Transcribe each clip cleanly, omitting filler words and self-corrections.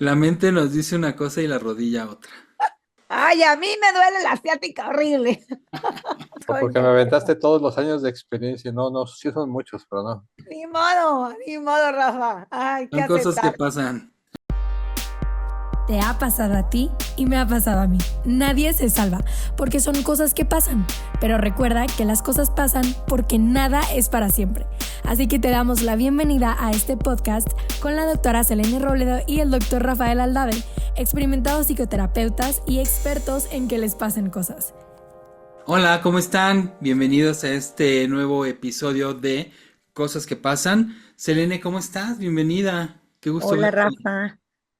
La mente nos dice una cosa y la rodilla otra. Ay, a mí me duele la ciática horrible. Estoy Porque me nerviosa. aventaste todos los años de experiencia. No, no, sí son muchos, pero no. Ni modo, Rafa. Ay, ¿qué Son cosas que aceptar? pasan. Te ha pasado a ti y me ha pasado a mí. Nadie se salva, porque son cosas que pasan. Pero recuerda que las cosas pasan porque nada es para siempre. Así que te damos la bienvenida a este podcast con la doctora Selene Robledo y el doctor Rafael Aldave, experimentados psicoterapeutas y expertos en que les pasen cosas. Hola, ¿cómo están? Bienvenidos a este nuevo episodio de Cosas que pasan. Selene, ¿cómo estás? Bienvenida. Qué gusto Hola, verte. Rafa.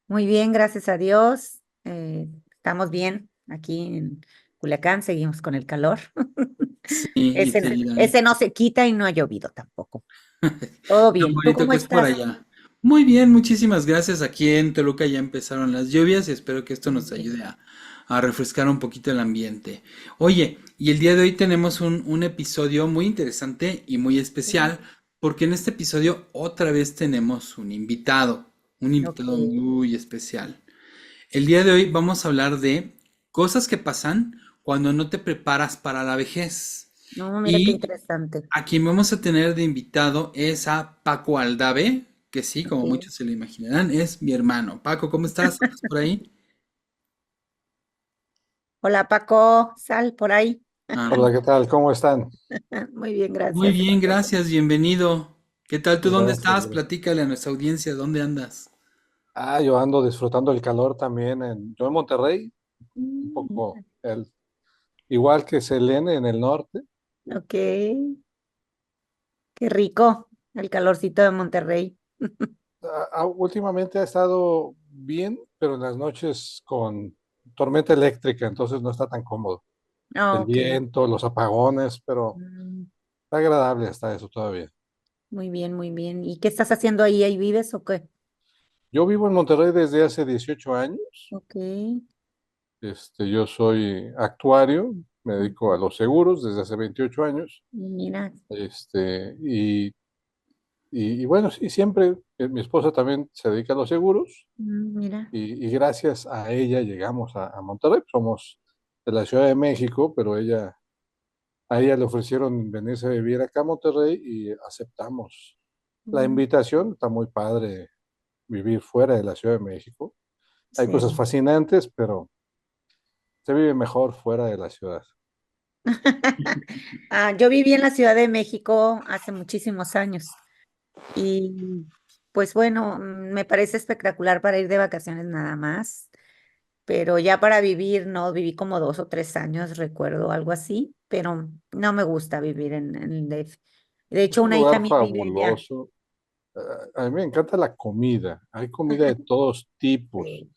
Muy bien, gracias a Dios. Estamos bien aquí en Culiacán, seguimos con el calor. Sí, y Ese, seguirán. ese no se quita y no ha llovido tampoco. Todo Tan bien. ¿Tú bonito cómo que es por estás? allá. Muy bien, muchísimas gracias. Aquí en Toluca ya empezaron las lluvias y espero que esto Muy nos bien. ayude a refrescar un poquito el ambiente. Oye, y el día de hoy tenemos un episodio muy interesante y muy especial, porque en este episodio otra vez tenemos un Ok. invitado muy especial. El día de hoy vamos a hablar de cosas que pasan cuando no te preparas para la vejez. No, mira qué Y interesante. a quien vamos a tener de invitado es a Paco Aldave, que sí, como Ok. muchos se lo imaginarán, es mi hermano. Paco, ¿cómo estás? ¿Estás por ahí? Hola, Paco. Sal por ahí. Ah, Hola, ¿qué tal? ¿Cómo están? Muy bien, muy gracias. bien, gracias, bienvenido. ¿Qué tal? ¿Tú dónde Gracias, estás? gracias. Platícale a nuestra audiencia, ¿dónde andas? Yo ando disfrutando el calor también yo en Monterrey, un Mira. poco igual que Selene en el norte. Ok, qué rico el calorcito de Monterrey. Últimamente ha estado bien, pero en las noches con tormenta eléctrica, entonces no está tan cómodo. Ah, El ok. viento, los apagones, pero Mm, está agradable hasta eso todavía. muy bien, muy bien. ¿Y qué estás haciendo ahí? ¿Ahí vives o qué? Yo vivo en Monterrey desde hace 18 años. Ok. Yo soy actuario, me dedico a Ujú. los seguros desde hace 28 años. Mira, Este, y, y bueno, sí, siempre mi esposa también se dedica a los seguros mira. y gracias a ella llegamos a Monterrey. Somos de la Ciudad de México, pero a ella le ofrecieron venirse a vivir acá a Monterrey y aceptamos la Mm, invitación. Está muy padre vivir fuera de la Ciudad de México. Hay cosas sí. fascinantes, pero se vive mejor fuera de la ciudad. Yo viví en la Ciudad de México hace muchísimos años y pues bueno, me parece espectacular para ir de vacaciones nada más. Pero ya para vivir, no, viví como 2 o 3 años, recuerdo algo así, pero no me gusta vivir en el DF. De Es hecho, un una hija lugar mía vive allá. fabuloso. A mí me encanta la comida. Hay comida de todos tipos Sí,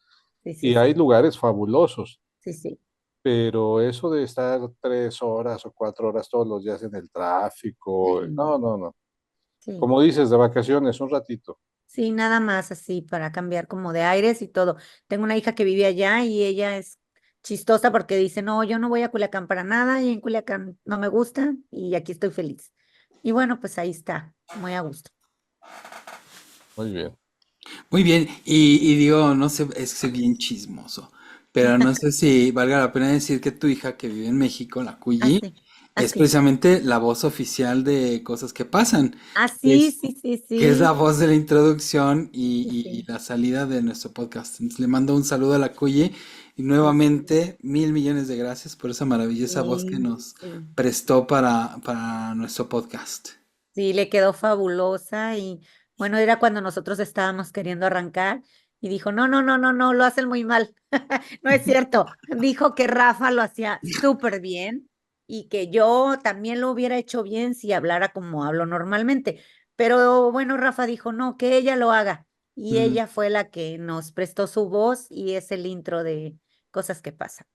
sí, sí, y hay sí, lugares fabulosos, sí, sí, pero eso de estar 3 horas o 4 horas todos los días en el tráfico, sí, no, no, no. sí, Como dices, de vacaciones, un ratito. sí, nada más así para cambiar como de aires y todo. Tengo una hija que vive allá y ella es chistosa porque dice, no, yo no voy a Culiacán para nada y en Culiacán no me gusta y aquí estoy feliz. Y bueno, pues ahí está, muy a gusto. Muy bien. Muy bien, y digo, no sé, es que soy bien chismoso, pero no sé si valga la pena decir que tu hija que vive en México, la Cuyi, Así, es así. precisamente la voz oficial de Cosas que Pasan. Ah, sí, Es, sí, sí, que es la sí. voz de la introducción Sí, y sí. la salida de nuestro podcast. Entonces, le mando un saludo a la Cuyi y Sí, nuevamente 1000 millones de gracias por esa maravillosa voz que sí, nos sí. prestó para nuestro podcast. Sí, le quedó fabulosa y bueno, era cuando nosotros estábamos queriendo arrancar y dijo, no, no, no, no, no, lo hacen muy mal. No es cierto. Dijo que Rafa lo hacía súper bien y que yo también lo hubiera hecho bien si hablara como hablo normalmente. Pero bueno, Rafa dijo, no, que ella lo haga. Y Mm, ella fue la que nos prestó su voz y es el intro de Cosas que Pasan.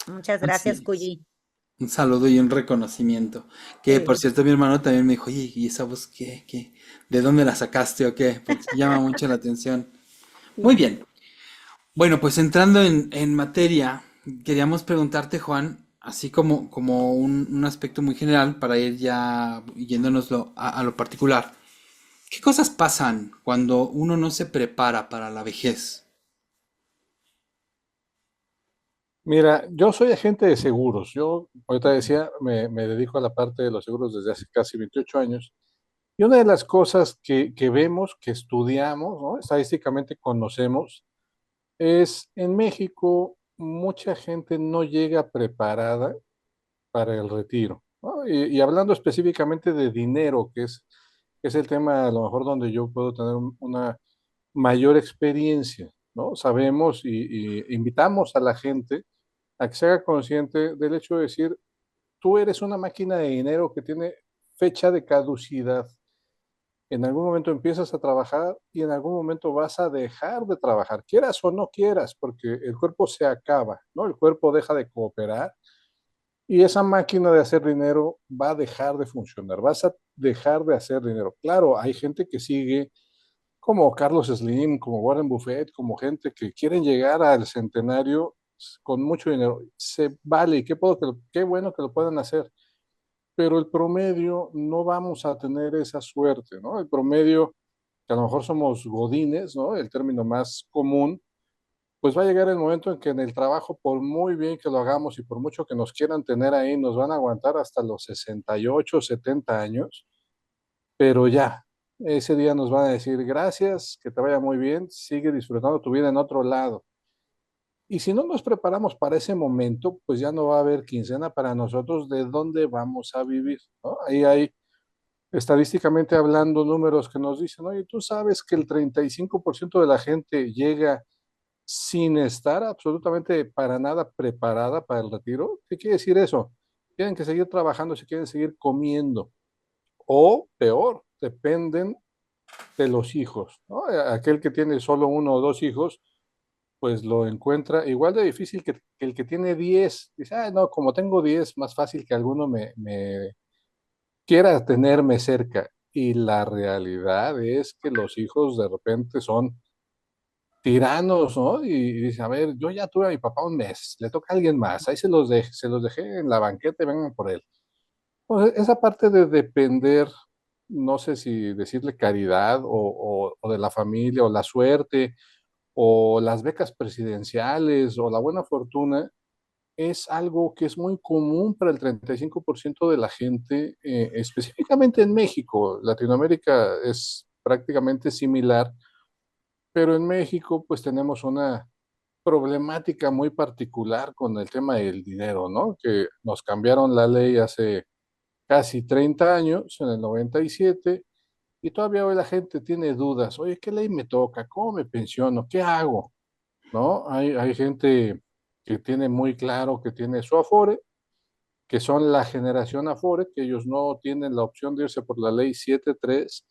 Muchas gracias, así es. Cuyi. Un saludo y un reconocimiento. Que por Sí. cierto, mi hermano también me dijo, oye, ¿y esa voz qué? ¿Qué? ¿De dónde la sacaste o qué? Porque sí llama mucho la atención. Muy Sí. bien. Bueno, pues entrando en materia, queríamos preguntarte, Juan, así como un aspecto muy general para ir ya yéndonos a lo particular. ¿Qué cosas pasan cuando uno no se prepara para la vejez? Mira, yo soy agente de seguros. Yo, ahorita decía, me dedico a la parte de los seguros desde hace casi 28 años. Y una de las cosas que vemos, que estudiamos, ¿no? Estadísticamente conocemos, es en México mucha gente no llega preparada para el retiro, ¿no? Y hablando específicamente de dinero, que es el tema a lo mejor donde yo puedo tener una mayor experiencia, ¿no? Sabemos y invitamos a la gente a que se haga consciente del hecho de decir, tú eres una máquina de dinero que tiene fecha de caducidad. En algún momento empiezas a trabajar y en algún momento vas a dejar de trabajar, quieras o no quieras, porque el cuerpo se acaba, ¿no? El cuerpo deja de cooperar y esa máquina de hacer dinero va a dejar de funcionar, vas a dejar de hacer dinero. Claro, hay gente que sigue, como Carlos Slim, como Warren Buffett, como gente que quieren llegar al centenario con mucho dinero. Se vale, y qué bueno que lo puedan hacer, pero el promedio no vamos a tener esa suerte, ¿no? El promedio, que a lo mejor somos godines, ¿no? El término más común, pues va a llegar el momento en que en el trabajo, por muy bien que lo hagamos y por mucho que nos quieran tener ahí, nos van a aguantar hasta los 68, 70 años, pero ya, ese día nos van a decir gracias, que te vaya muy bien, sigue disfrutando tu vida en otro lado. Y si no nos preparamos para ese momento, pues ya no va a haber quincena para nosotros de dónde vamos a vivir, ¿no? Ahí hay estadísticamente hablando números que nos dicen, oye, tú sabes que el 35% de la gente llega sin estar absolutamente para nada preparada para el retiro. ¿Qué quiere decir eso? Tienen que seguir trabajando si quieren seguir comiendo. O peor, dependen de los hijos, ¿no? Aquel que tiene solo uno o dos hijos, pues lo encuentra igual de difícil que el que tiene 10. Dice, ah, no, como tengo 10, más fácil que alguno me quiera tenerme cerca. Y la realidad es que los hijos de repente son tiranos, ¿no? Y dice, a ver, yo ya tuve a mi papá un mes, le toca a alguien más, ahí se los dejé en la banqueta y vengan por él. Entonces, esa parte de depender, no sé si decirle caridad o de la familia o la suerte o las becas presidenciales o la buena fortuna, es algo que es muy común para el 35% de la gente, específicamente en México. Latinoamérica es prácticamente similar, pero en México pues tenemos una problemática muy particular con el tema del dinero, ¿no? Que nos cambiaron la ley hace casi 30 años, en el 97, y todavía hoy la gente tiene dudas. Oye, ¿qué ley me toca? ¿Cómo me pensiono? ¿Qué hago? ¿No? Hay gente que tiene muy claro que tiene su Afore, que son la generación Afore, que ellos no tienen la opción de irse por la ley 73,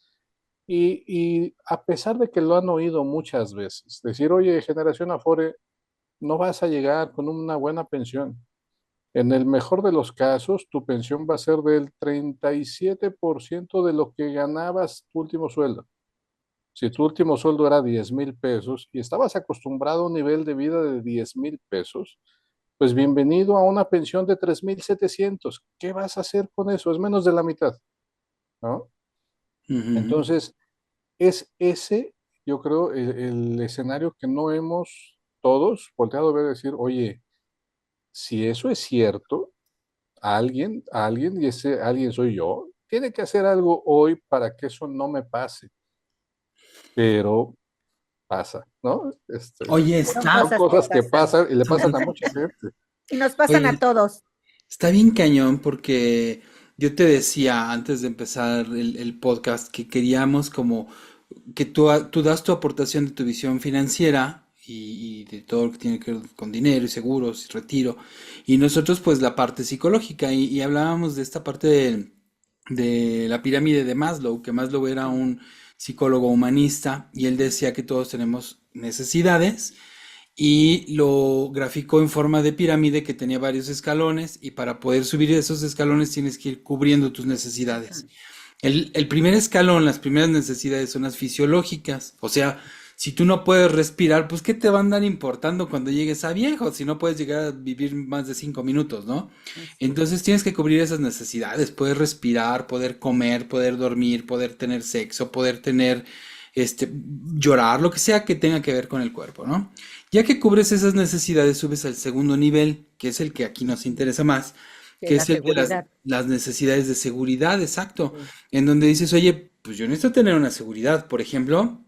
y a pesar de que lo han oído muchas veces, decir, oye, generación Afore, no vas a llegar con una buena pensión. En el mejor de los casos, tu pensión va a ser del 37% de lo que ganabas tu último sueldo. Si tu último sueldo era 10,000 pesos y estabas acostumbrado a un nivel de vida de 10,000 pesos, pues bienvenido a una pensión de 3,700. ¿Qué vas a hacer con eso? Es menos de la mitad, ¿no? Ujú. Entonces, es ese, yo creo, el escenario que no hemos todos volteado a ver y decir, oye, si eso es cierto, alguien, y ese alguien soy yo, tiene que hacer algo hoy para que eso no me pase, pero pasa, ¿no? Oye, Son Son cosas que cosas que pasan. pasan y le pasan a mucha gente. Y nos pasan a oye, todos. está bien cañón porque yo te decía antes de empezar el podcast que queríamos como que tú das tu aportación de tu visión financiera y de todo lo que tiene que ver con dinero y seguros y retiro y nosotros pues la parte psicológica y hablábamos de esta parte de la pirámide de Maslow, que Maslow era un psicólogo humanista y él decía que todos tenemos necesidades y lo graficó en forma de pirámide que tenía varios escalones y para poder subir esos escalones tienes que ir cubriendo tus necesidades. El primer escalón, las primeras necesidades son las fisiológicas, o sea, si tú no puedes respirar, pues ¿qué te va a andar importando cuando llegues a viejo? Si no puedes llegar a vivir más de 5 minutos, ¿no? Así es. Entonces tienes que cubrir esas necesidades, poder respirar, poder comer, poder dormir, poder tener sexo, poder tener este, llorar, lo que sea que tenga que ver con el cuerpo, ¿no? Ya que cubres esas necesidades, subes al segundo nivel, que es el que aquí nos interesa más, De que la es el de seguridad. las necesidades de seguridad, exacto, Sí. en donde dices, oye, pues yo necesito tener una seguridad, por ejemplo,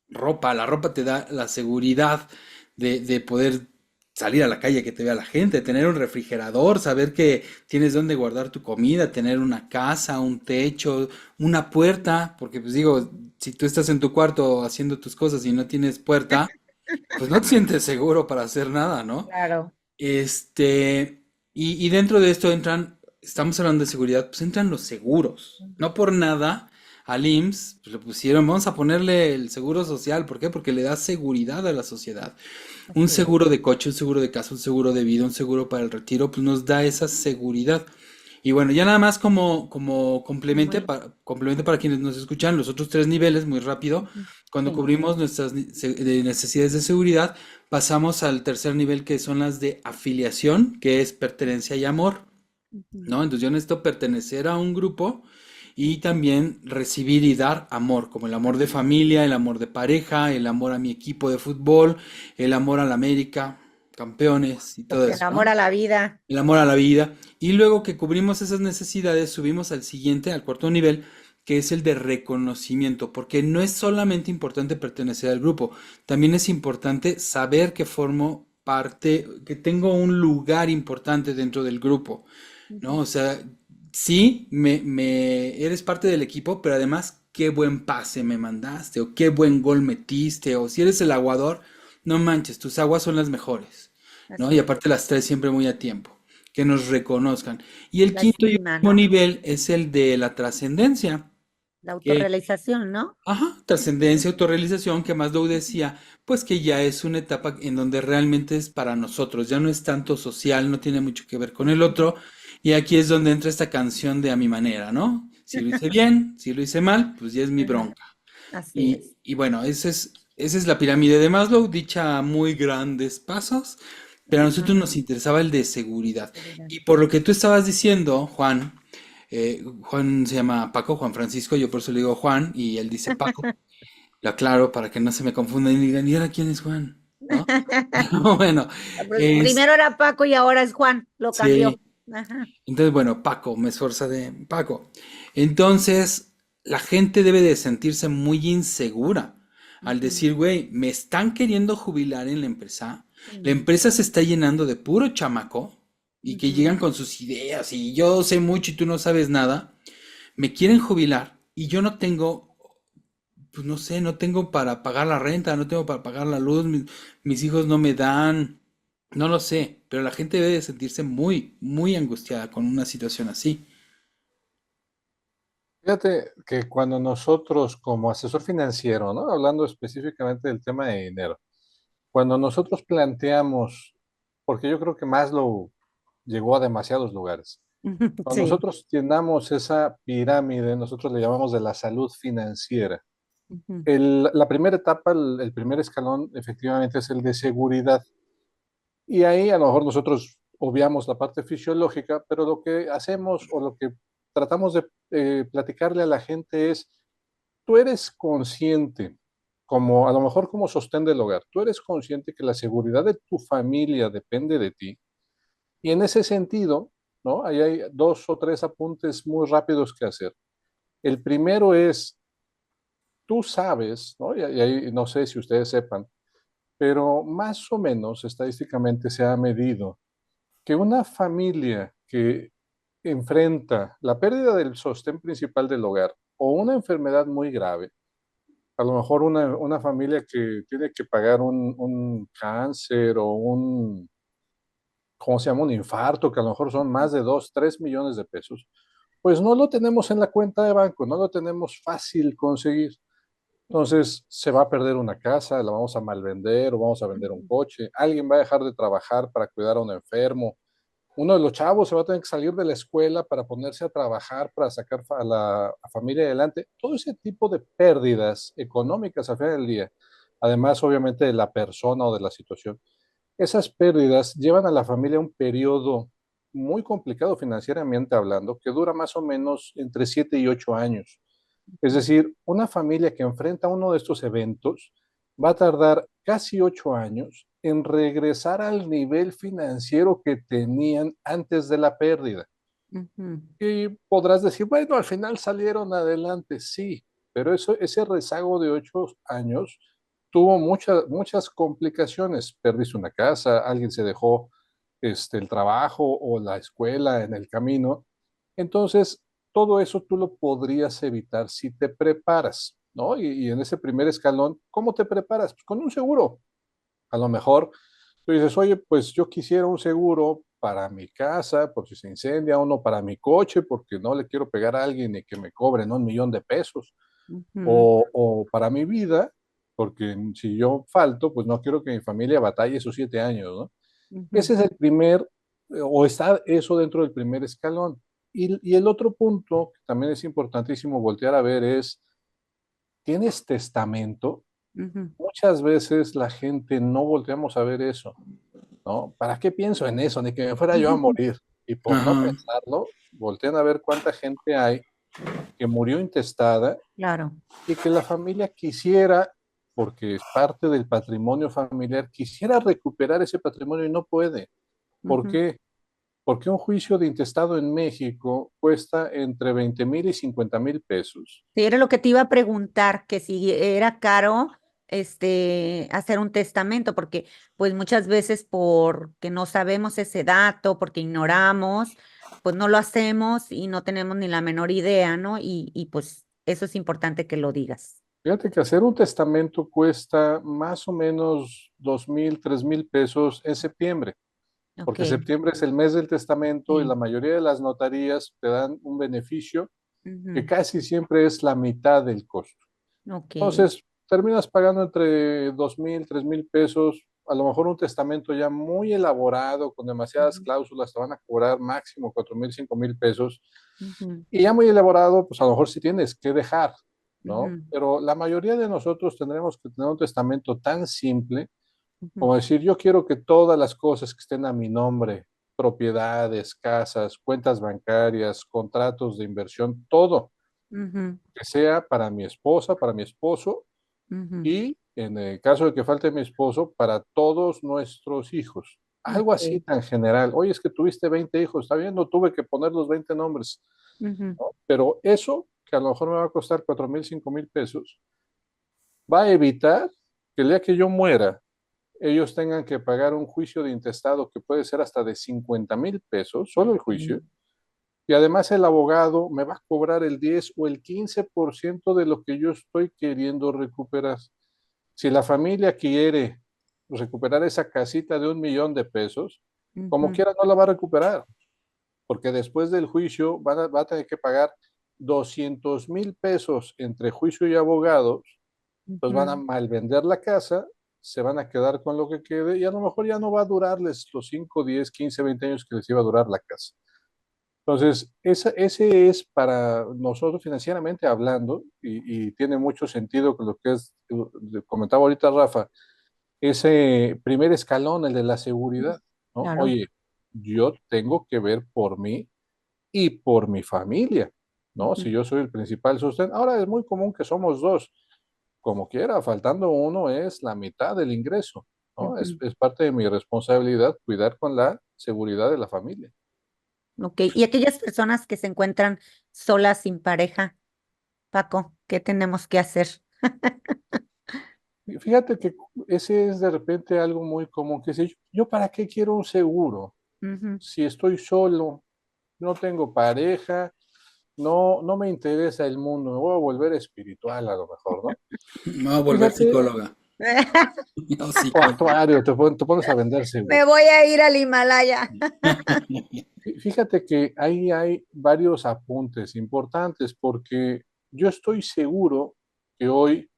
ropa, la ropa te da la seguridad de poder salir a la calle, que te vea la gente, tener un refrigerador, saber que tienes dónde guardar tu comida, tener una casa, un techo, una puerta, porque pues digo, si tú estás en tu cuarto haciendo tus cosas y no tienes puerta, pues no te sientes seguro para hacer nada, ¿no? Claro. Este, y dentro de esto entran, estamos hablando de seguridad, pues entran los seguros. No por nada al IMSS pues, le pusieron, vamos a ponerle el seguro social. ¿Por qué? Porque le da seguridad a la sociedad. Un Así es. seguro de coche, un seguro de casa, un seguro de vida, un seguro para el retiro, pues nos da esa seguridad. Y bueno, ya nada más como Muy. complemento para quienes nos escuchan, los otros tres niveles, muy rápido, Ujú. cuando Sí. cubrimos nuestras necesidades de seguridad, pasamos al tercer nivel que son las de afiliación, que es pertenencia y amor, Ujú. ¿no? Entonces yo necesito pertenecer a un grupo y también recibir y dar amor, como el amor de familia, el amor de pareja, el amor a mi equipo de fútbol, el amor a la América, campeones y todo Porque el eso, amor ¿no? a la vida. El amor a la vida. Y luego que cubrimos esas necesidades, subimos al siguiente, al cuarto nivel, que es el de reconocimiento, porque no es solamente importante pertenecer al grupo, también es importante saber que formo parte, que tengo un lugar importante dentro del grupo, ¿no? Ujú. O sea, sí, eres parte del equipo, pero además, qué buen pase me mandaste, o qué buen gol metiste, o si eres el aguador, no manches, tus aguas son las mejores, ¿no? Así Y es. aparte las traes siempre muy a tiempo, que nos reconozcan. Y el La quinto y estima, último ¿no? nivel es el de la trascendencia, La que, autorrealización, ¿no? ajá, trascendencia, autorrealización, que Maslow decía, pues que ya es una etapa en donde realmente es para nosotros, ya no es tanto social, no tiene mucho que ver con el Ujú. otro, y aquí es donde entra esta canción de A mi manera, ¿no? Si lo hice bien, si lo hice mal, pues ya es mi Ajá. bronca. Así Y, es. y bueno, esa es la pirámide de Maslow, dicha a muy grandes pasos, pero a nosotros Ajá. nos interesaba el de seguridad. Seguridad. Y por lo que tú estabas diciendo, Juan, Juan se llama Paco, Juan Francisco, yo por eso le digo Juan, y él dice Paco. Lo aclaro para que no se me confundan y digan, ¿y ahora quién es Juan? ¿No? Bueno, es, Primero era Paco y ahora es Juan, lo cambió. sí. Ajá. Entonces, bueno, Paco, me esforza de Paco. Entonces, la gente debe de sentirse muy insegura al Ujú. decir, güey, me están queriendo jubilar en la Sí. empresa se está llenando de puro chamaco y que Ujú. llegan con sus ideas y yo sé mucho y tú no sabes nada, me quieren jubilar y yo no tengo, pues no sé, no tengo para pagar la renta, no tengo para pagar la luz, mis hijos no me dan, no lo sé, pero la gente debe de sentirse muy, muy angustiada con una situación así. Fíjate que cuando nosotros, como asesor financiero, ¿no? Hablando específicamente del tema de dinero, cuando nosotros planteamos, porque yo creo que Maslow llegó a demasiados lugares, cuando Sí. nosotros llenamos esa pirámide, nosotros le llamamos de la salud financiera. Ujú. La primera etapa, el primer escalón, efectivamente es el de seguridad. Y ahí a lo mejor nosotros obviamos la parte fisiológica, pero lo que hacemos o lo que tratamos de platicarle a la gente es, tú eres consciente, como a lo mejor como sostén del hogar, tú eres consciente que la seguridad de tu familia depende de ti. Y en ese sentido, ¿no? Ahí hay dos o tres apuntes muy rápidos que hacer. El primero es, tú sabes, ¿no? Y ahí no sé si ustedes sepan, pero más o menos estadísticamente se ha medido que una familia que enfrenta la pérdida del sostén principal del hogar o una enfermedad muy grave, a lo mejor una familia que tiene que pagar un cáncer o un, ¿cómo se llama? Un infarto, que a lo mejor son más de 2, 3 millones de pesos, pues no lo tenemos en la cuenta de banco, no lo tenemos fácil conseguir. Entonces se va a perder una casa, la vamos a malvender o vamos a vender un Ujú. coche, alguien va a dejar de trabajar para cuidar a un enfermo, uno de los chavos se va a tener que salir de la escuela para ponerse a trabajar, para sacar a la familia adelante. Todo ese tipo de pérdidas económicas al final del día, además obviamente de la persona o de la situación, esas pérdidas llevan a la familia a un periodo muy complicado financieramente hablando, que dura más o menos entre 7 y 8 años. Es decir, una familia que enfrenta uno de estos eventos va a tardar casi 8 años en regresar al nivel financiero que tenían antes de la pérdida. Ujú, Y podrás decir, bueno, al final salieron adelante, sí, pero ese rezago de 8 años tuvo muchas complicaciones. Perdiste una casa, alguien se dejó el trabajo o la escuela en el camino. Entonces, todo eso tú lo podrías evitar si te preparas, ¿no? Y en ese primer escalón, ¿cómo te preparas? Pues con un seguro. A lo mejor tú dices, oye, pues yo quisiera un seguro para mi casa, por si se incendia, uno para mi coche, porque no le quiero pegar a alguien y que me cobren 1 millón de pesos, ujú, o para mi vida, porque si yo falto, pues no quiero que mi familia batalle esos 7 años, ¿no? ujú. Ese es el primer, o está eso dentro del primer escalón. Y el otro punto que también es importantísimo voltear a ver es, ¿tienes testamento? Ujú. Muchas veces la gente no volteamos a ver eso, ¿no? ¿Para qué pienso en eso? Ni que me fuera yo a morir. Y por no Ajá. pensarlo, voltean a ver cuánta gente hay que murió intestada Claro. y que la familia quisiera, porque es parte del patrimonio familiar, quisiera recuperar ese patrimonio y no puede. ¿Por Ujú. qué? Porque un juicio de intestado en México cuesta entre 20,000 y 50,000 pesos. Sí, era lo que te iba a preguntar, que si era caro, hacer un testamento, porque pues muchas veces porque no sabemos ese dato, porque ignoramos, pues no lo hacemos y no tenemos ni la menor idea, ¿no? Y pues eso es importante que lo digas. Fíjate que hacer un testamento cuesta más o menos 2,000, 3,000 pesos en septiembre, Ok, porque septiembre es el mes del testamento y la sí. mayoría de las notarías te dan un beneficio que Ujú, casi siempre es la mitad del costo. ok. Entonces, terminas pagando entre 2,000, 3,000 pesos. A lo mejor un testamento ya muy elaborado, con demasiadas Ujú, cláusulas, te van a cobrar máximo 4,000, 5,000 pesos. ujú, Y ya muy elaborado, pues a lo mejor sí tienes que dejar, ¿no? ujú, Pero la mayoría de nosotros tendremos que tener un testamento tan simple ujú, como decir, yo quiero que todas las cosas que estén a mi nombre, propiedades, casas, cuentas bancarias, contratos de inversión, todo, ujú, que sea para mi esposa, para mi esposo ujú. y en el caso de que falte mi esposo, para todos nuestros hijos. Algo así Ok. tan general. Oye, es que tuviste 20 hijos, está bien, no tuve que poner los 20 nombres, Ujú, ¿no? Pero eso, que a lo mejor me va a costar 4,000, 5,000 pesos, va a evitar que el día que yo muera, ellos tengan que pagar un juicio de intestado que puede ser hasta de 50,000 pesos, solo el juicio, ok. y además el abogado me va a cobrar el 10 o el 15% de lo que yo estoy queriendo recuperar. Si la familia quiere recuperar esa casita de 1 millón de pesos, como Ujú, quiera no la va a recuperar, porque después del juicio va a tener que pagar 200,000 pesos entre juicio y abogados, pues van a ujú. malvender la casa, se van a quedar con lo que quede y a lo mejor ya no va a durarles los 5, 10, 15, 20 años que les iba a durar la casa. Entonces, ese es para nosotros financieramente hablando, y tiene mucho sentido con lo que comentaba ahorita Rafa, ese primer escalón, el de la seguridad, ¿no? Claro. Oye, yo tengo que ver por mí y por mi familia, ¿no? Ujú, Si yo soy el principal sostén. Ahora es muy común que somos dos, como quiera, faltando uno es la mitad del ingreso, ¿no? Es, ujú. es parte de mi responsabilidad cuidar con la seguridad de la familia. Ok, y aquellas personas que se encuentran solas sin pareja, Paco, ¿qué tenemos que hacer? Y fíjate que ese es de repente algo muy común, que si yo para qué quiero un seguro Ujú. si estoy solo, no tengo pareja, no me interesa el mundo, me voy a volver espiritual a lo mejor, ¿no? Me voy a volver Fíjate, psicóloga o o psicólogo. actuario, te pones a vender Me seguros. voy a ir al Himalaya. Fíjate que ahí hay varios apuntes importantes porque yo estoy seguro que hoy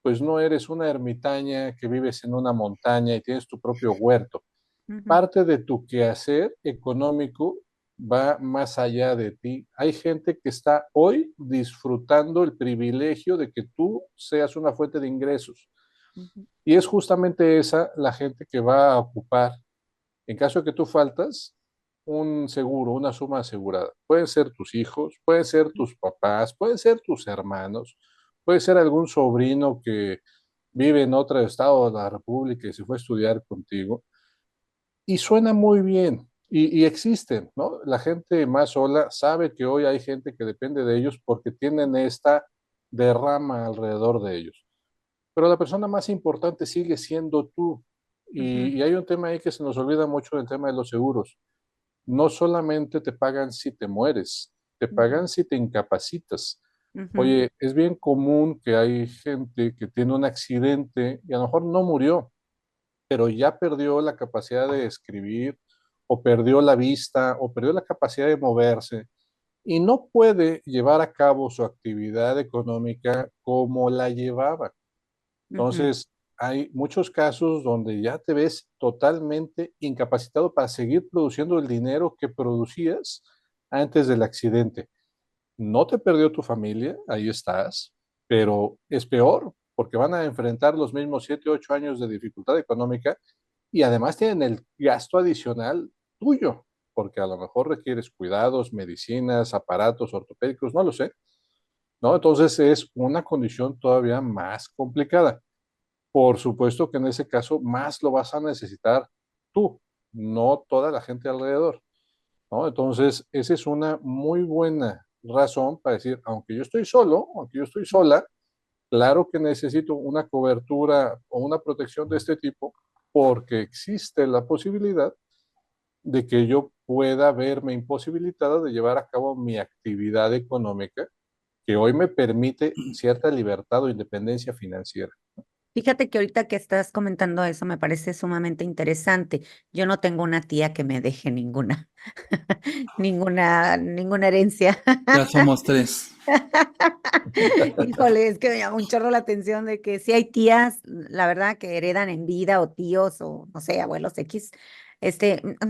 pues no eres una ermitaña que vives en una montaña y tienes tu propio huerto. Ujú, Parte de tu quehacer económico va más allá de ti. Hay gente que está hoy disfrutando el privilegio de que tú seas una fuente de ingresos. ujú, Y es justamente esa la gente que va a ocupar. En caso de que tú faltas, un seguro, una suma asegurada. Pueden ser tus hijos, pueden ser tus papás, pueden ser tus hermanos, puede ser algún sobrino que vive en otro estado de la República y se fue a estudiar contigo. Y suena muy bien. Y existen, ¿no? La gente más sola sabe que hoy hay gente que depende de ellos porque tienen esta derrama alrededor de ellos. Pero la persona más importante sigue siendo tú. Ujú, Y hay un tema ahí que se nos olvida mucho del tema de los seguros. No solamente te pagan si te mueres, te ujú, pagan si te incapacitas. ujú, Oye, es bien común que hay gente que tiene un accidente y a lo mejor no murió, pero ya perdió la capacidad de escribir, o perdió la vista, o perdió la capacidad de moverse, y no puede llevar a cabo su actividad económica como la llevaba. ujú, Entonces, hay muchos casos donde ya te ves totalmente incapacitado para seguir produciendo el dinero que producías antes del accidente. No te perdió tu familia, ahí estás, pero es peor porque van a enfrentar los mismos 7, 8 años de dificultad económica y además tienen el gasto adicional tuyo, porque a lo mejor requieres cuidados, medicinas, aparatos ortopédicos, no lo sé, ¿no? Entonces es una condición todavía más complicada. Por supuesto que en ese caso más lo vas a necesitar tú, no toda la gente alrededor, ¿no? Entonces, esa es una muy buena razón para decir, aunque yo estoy solo, aunque yo estoy sola, claro que necesito una cobertura o una protección de este tipo porque existe la posibilidad de que yo pueda verme imposibilitada de llevar a cabo mi actividad económica que hoy me permite cierta libertad o independencia financiera. Fíjate que ahorita que estás comentando eso me parece sumamente interesante. Yo no tengo una tía que me deje ninguna, ninguna herencia. Ya somos tres. Híjole, es que me llama un chorro la atención de que si hay tías, la verdad, que heredan en vida o tíos o no sé, abuelos X.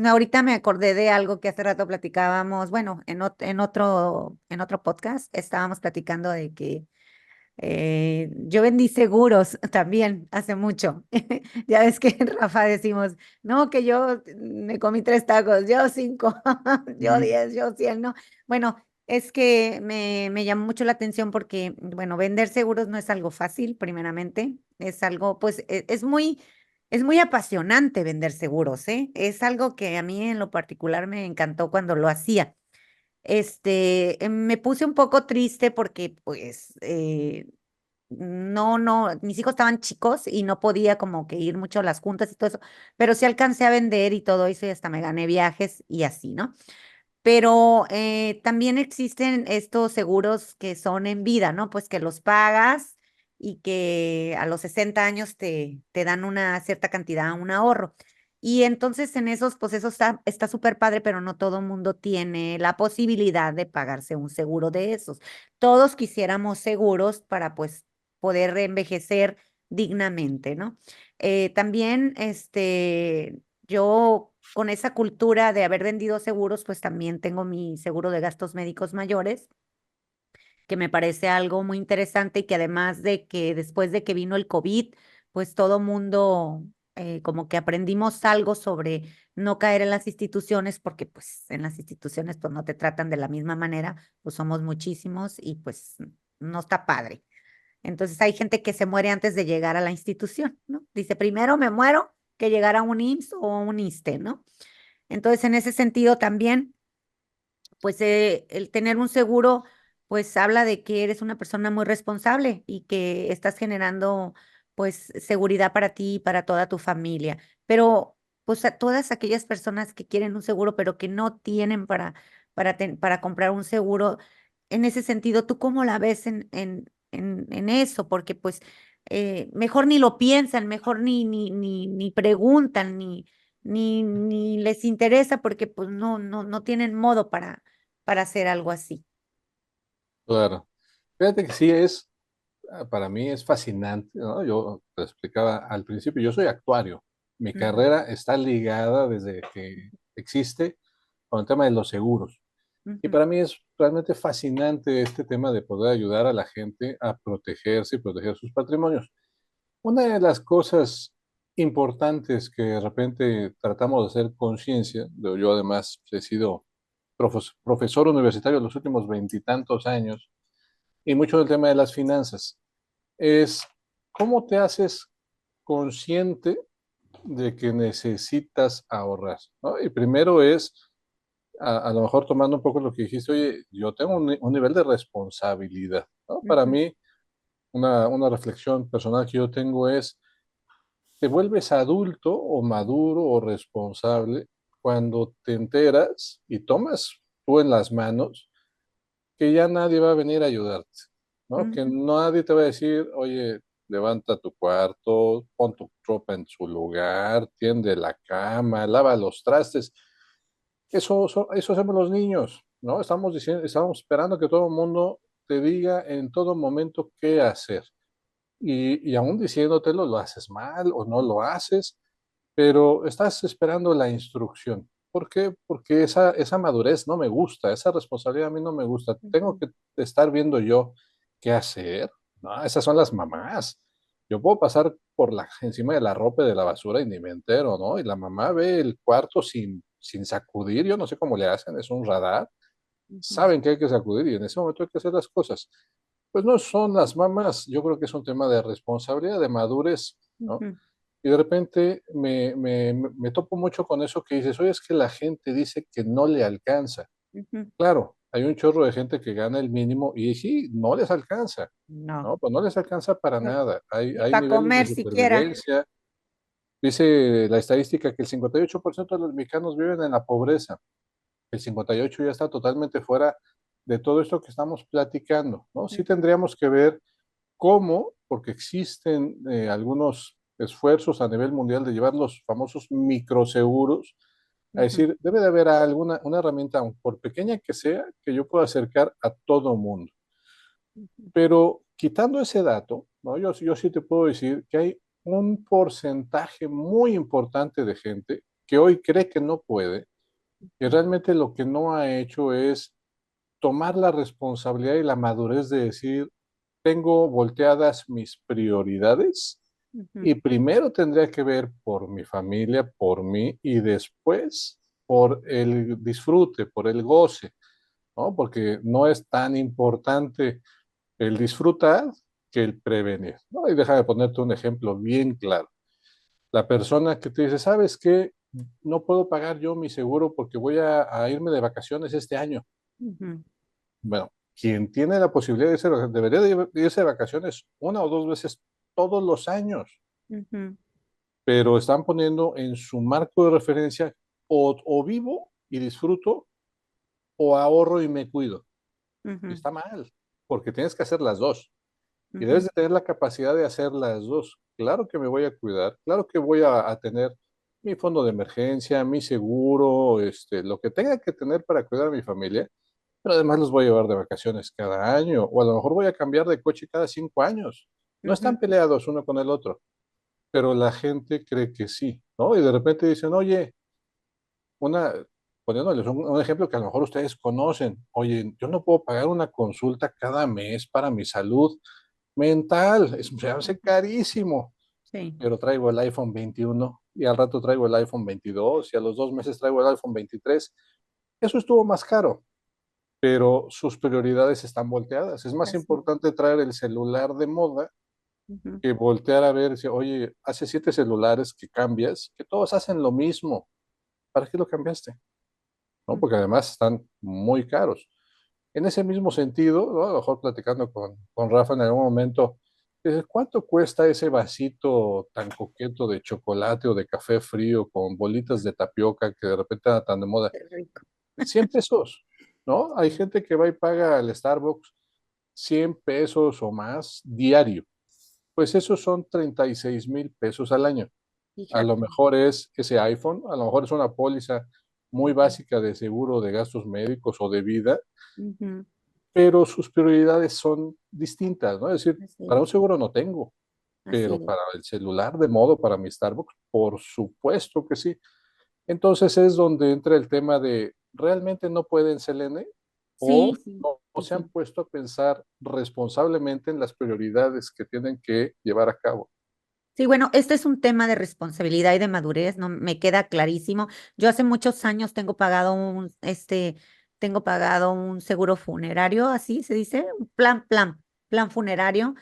Ahorita me acordé de algo que hace rato platicábamos, bueno, en otro podcast estábamos platicando de que yo vendí seguros también hace mucho. Ya ves que en Rafa decimos, no, que yo me comí 3 tacos, yo 5, yo Ujú. 10, yo 100, no. Bueno, es que me llamó mucho la atención porque, bueno, vender seguros no es algo fácil, primeramente. Es algo, pues, es muy apasionante vender seguros, ¿eh? Es algo que a mí en lo particular me encantó cuando lo hacía. Me puse un poco triste porque, pues, no, mis hijos estaban chicos y no podía como que ir mucho a las juntas y todo eso, pero sí alcancé a vender y todo eso y hasta me gané viajes y así, ¿no? Pero también existen estos seguros que son en vida, ¿no? Pues que los pagas y que a los 60 años te dan una cierta cantidad, un ahorro. Y entonces en esos, pues eso está súper padre, pero no todo el mundo tiene la posibilidad de pagarse un seguro de esos. Todos quisiéramos seguros para pues poder envejecer dignamente, ¿no? También, yo con esa cultura de haber vendido seguros, pues también tengo mi seguro de gastos médicos mayores, que me parece algo muy interesante y que además de que después de que vino el COVID, pues todo mundo como que aprendimos algo sobre no caer en las instituciones, porque pues en las instituciones pues no te tratan de la misma manera, pues somos muchísimos y pues no está padre. Entonces hay gente que se muere antes de llegar a la institución, ¿no? Dice, primero me muero que llegar a un IMSS o un ISSSTE, ¿no? Entonces, en ese sentido también, pues el tener un seguro, pues habla de que eres una persona muy responsable y que estás generando, pues, seguridad para ti y para toda tu familia. Pero, pues, a todas aquellas personas que quieren un seguro, pero que no tienen para comprar un seguro, en ese sentido, ¿tú cómo la ves en eso? Porque, pues, mejor ni lo piensan, mejor ni preguntan, ni les interesa porque pues no tienen modo para hacer algo así. Claro. Fíjate que sí es, para mí es fascinante, ¿no? Yo te explicaba al principio, yo soy actuario. Mi Ujú, carrera está ligada desde que existe con el tema de los seguros. Y ujú, para mí es realmente fascinante este tema de poder ayudar a la gente a protegerse y proteger sus patrimonios. Una de las cosas importantes que de repente tratamos de hacer conciencia. Yo además he sido profesor universitario los últimos veintitantos años y mucho del tema de las finanzas. Es cómo te haces consciente de que necesitas ahorrar, ¿no? Y primero es, a lo mejor tomando un poco lo que dijiste, oye, yo tengo un nivel de responsabilidad, ¿no? Para Ujú, mí, una reflexión personal que yo tengo es, te vuelves adulto o maduro o responsable cuando te enteras y tomas tú en las manos que ya nadie va a venir a ayudarte, ¿no? Que ujú, nadie te va a decir, oye, levanta tu cuarto, pon tu ropa en su lugar, tiende la cama, lava los trastes. Eso hacemos los niños, ¿no? Estamos diciendo, estamos esperando que todo el mundo te diga en todo momento qué hacer. Y aún diciéndotelo, lo haces mal o no lo haces, pero estás esperando la instrucción. ¿Por qué? Porque esa madurez no me gusta, esa responsabilidad a mí no me gusta. Tengo ujú, que estar viendo yo qué hacer. No, esas son las mamás. Yo puedo pasar encima de la ropa y de la basura y ni me entero, ¿no? Y la mamá ve el cuarto sin sacudir, yo no sé cómo le hacen, es un radar, ujú, saben que hay que sacudir y en ese momento hay que hacer las cosas. Pues no son las mamás, yo creo que es un tema de responsabilidad, de madurez, ¿no? ujú, Y de repente me topo mucho con eso que dices, oye, es que la gente dice que no le alcanza. ujú. Claro, hay un chorro de gente que gana el mínimo y sí, no les alcanza, No, ¿no? Pues no les alcanza para no, nada. ni Hay para niveles de comer siquiera. supervivencia. Dice la estadística que el 58% de los mexicanos viven en la pobreza. El 58 ya está totalmente fuera de todo esto que estamos platicando, ¿no? Sí Ujú, tendríamos que ver cómo, porque existen algunos esfuerzos a nivel mundial de llevar los famosos microseguros, a ujú, decir, debe de haber alguna una herramienta, aun por pequeña que sea, que yo pueda acercar a todo mundo. ujú, Pero quitando ese dato, ¿no? Yo sí te puedo decir que hay un porcentaje muy importante de gente que hoy cree que no puede, y realmente lo que no ha hecho es tomar la responsabilidad y la madurez de decir, tengo volteadas mis prioridades ujú, y primero tendría que ver por mi familia, por mí y después por el disfrute, por el goce, ¿no? Porque no es tan importante el disfrutar que el prevenir, ¿no? Y déjame ponerte un ejemplo bien claro. La persona que te dice, ¿sabes qué? No puedo pagar yo mi seguro porque voy a irme de vacaciones este año. ujú, Bueno, quien tiene la posibilidad de irse, debería de irse de vacaciones una o dos veces todos los años, ujú, pero están poniendo en su marco de referencia o vivo y disfruto o ahorro y me cuido. Y ujú, está mal, porque tienes que hacer las dos y debes ujú, de tener la capacidad de hacer las dos. Claro que me voy a cuidar, claro que voy a tener mi fondo de emergencia, mi seguro, lo que tenga que tener para cuidar a mi familia, pero además los voy a llevar de vacaciones cada año, o a lo mejor voy a cambiar de coche cada 5 años. No ujú, están peleados uno con el otro, pero la gente cree que sí, ¿no? Y de repente dicen, oye, una, poniéndoles un ejemplo que a lo mejor ustedes conocen, oye, yo no puedo pagar una consulta cada mes para mi salud mental, se hace ujú. carísimo, Sí, pero traigo el iPhone 21 y al rato traigo el iPhone 22 y a los 2 meses traigo el iPhone 23. Eso estuvo más caro, pero sus prioridades están volteadas. Es más así. importante traer el celular de moda Ujú, que voltear a ver, si, oye, hace 7 celulares que cambias, que todos hacen lo mismo. ¿Para qué lo cambiaste? ¿No? Porque ujú. además están muy caros. En ese mismo sentido, ¿no? A lo mejor platicando con Rafa en algún momento, ¿cuánto cuesta ese vasito tan coqueto de chocolate o de café frío con bolitas de tapioca que de repente anda tan de moda? Qué rico. 100 pesos, ¿no? Hay gente que va y paga al Starbucks 100 pesos o más diario. Pues esos son 36,000 pesos al año. A lo Fíjate. mejor es ese iPhone, a lo mejor es una póliza muy Ujú, básica de seguro de gastos médicos o de vida, ujú, pero sus prioridades son distintas, ¿no? Es decir, así para un es, seguro no tengo, así pero es. para el celular de modo, para mi Starbucks, por supuesto que sí. Entonces es donde entra el tema de, ¿realmente no pueden, Selene? Sí, ¿O sí, no sí, se han sí. puesto a pensar responsablemente en las prioridades que tienen que llevar a cabo? Sí, bueno, este es un tema de responsabilidad y de madurez, no me queda clarísimo. Yo hace muchos años tengo pagado un seguro funerario, así se dice, un plan funerario.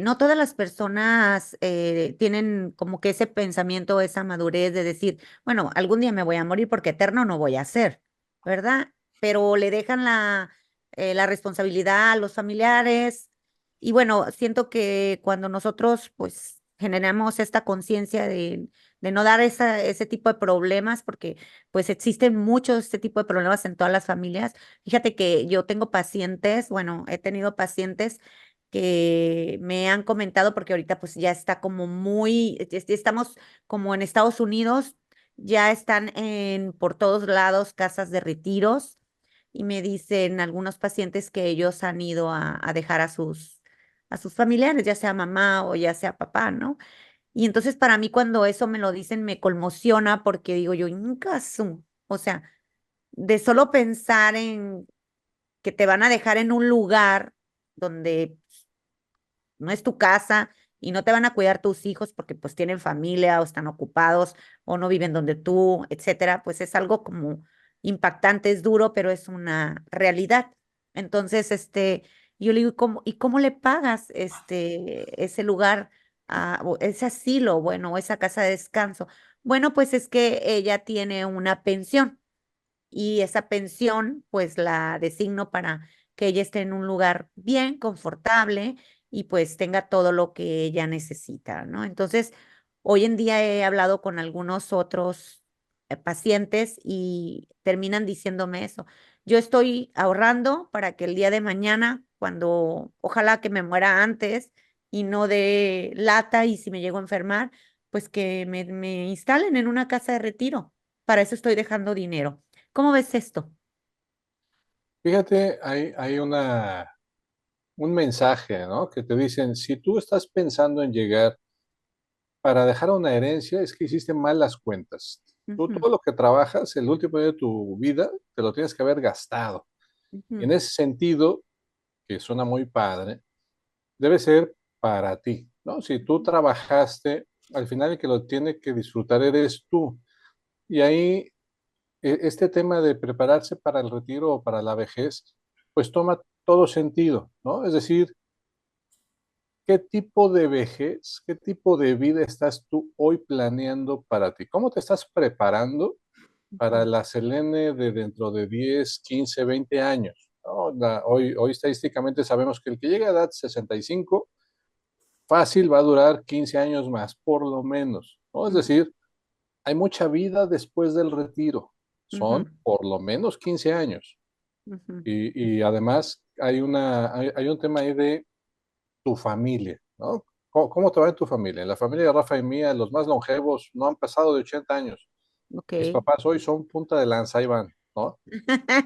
No todas las personas tienen como que ese pensamiento, esa madurez de decir, bueno, algún día me voy a morir porque eterno no voy a ser, ¿verdad? Pero le dejan la responsabilidad a los familiares. Y bueno, siento que cuando nosotros pues generamos esta conciencia de no dar ese tipo de problemas, porque pues existen muchos este tipo de problemas en todas las familias. Fíjate que yo tengo pacientes, bueno, he tenido pacientes que me han comentado, porque ahorita pues ya está como ya estamos como en Estados Unidos, ya están por todos lados casas de retiros y me dicen algunos pacientes que ellos han ido a dejar a sus familiares, ya sea mamá o ya sea papá, ¿no? Y entonces para mí cuando eso me lo dicen me conmociona porque digo yo, "Incasu", o sea, de solo pensar en que te van a dejar en un lugar donde no es tu casa y no te van a cuidar tus hijos porque pues tienen familia o están ocupados o no viven donde tú, etcétera, pues es algo como impactante, es duro, pero es una realidad. Entonces, yo le digo, ¿y cómo le pagas ese lugar, o ese asilo, bueno, o esa casa de descanso? Bueno, pues es que ella tiene una pensión y esa pensión pues la designo para que ella esté en un lugar bien, confortable y pues tenga todo lo que ella necesita, ¿no? Entonces, hoy en día he hablado con algunos otros pacientes y terminan diciéndome eso. Yo estoy ahorrando para que el día de mañana, cuando ojalá que me muera antes y no de lata y si me llego a enfermar, pues que me instalen en una casa de retiro. Para eso estoy dejando dinero. ¿Cómo ves esto? Fíjate, hay un mensaje, ¿no? Que te dicen, si tú estás pensando en llegar para dejar una herencia, es que hiciste mal las cuentas. Tú Ujú, todo lo que trabajas, el último día de tu vida, te lo tienes que haber gastado. ujú, En ese sentido, que suena muy padre, debe ser para ti, ¿no? Si tú trabajaste, al final el que lo tiene que disfrutar eres tú. Y ahí este tema de prepararse para el retiro o para la vejez, pues toma todo sentido, ¿no? Es decir, ¿qué tipo de vejez, qué tipo de vida estás tú hoy planeando para ti? ¿Cómo te estás preparando para ujú, la Selene de dentro de 10, 15, 20 años? ¿No? Hoy estadísticamente sabemos que el que llega a edad 65 fácil va a durar 15 años más, por lo menos, ¿no? Es ujú, decir, hay mucha vida después del retiro, ujú, son por lo menos 15 años. ujú. Y además hay un tema ahí de tu familia, ¿no? ¿Cómo te va en tu familia? En la familia de Rafa y mía, los más longevos no han pasado de 80 años. Ok. Mis papás hoy son punta de lanza, ahí van, ¿no?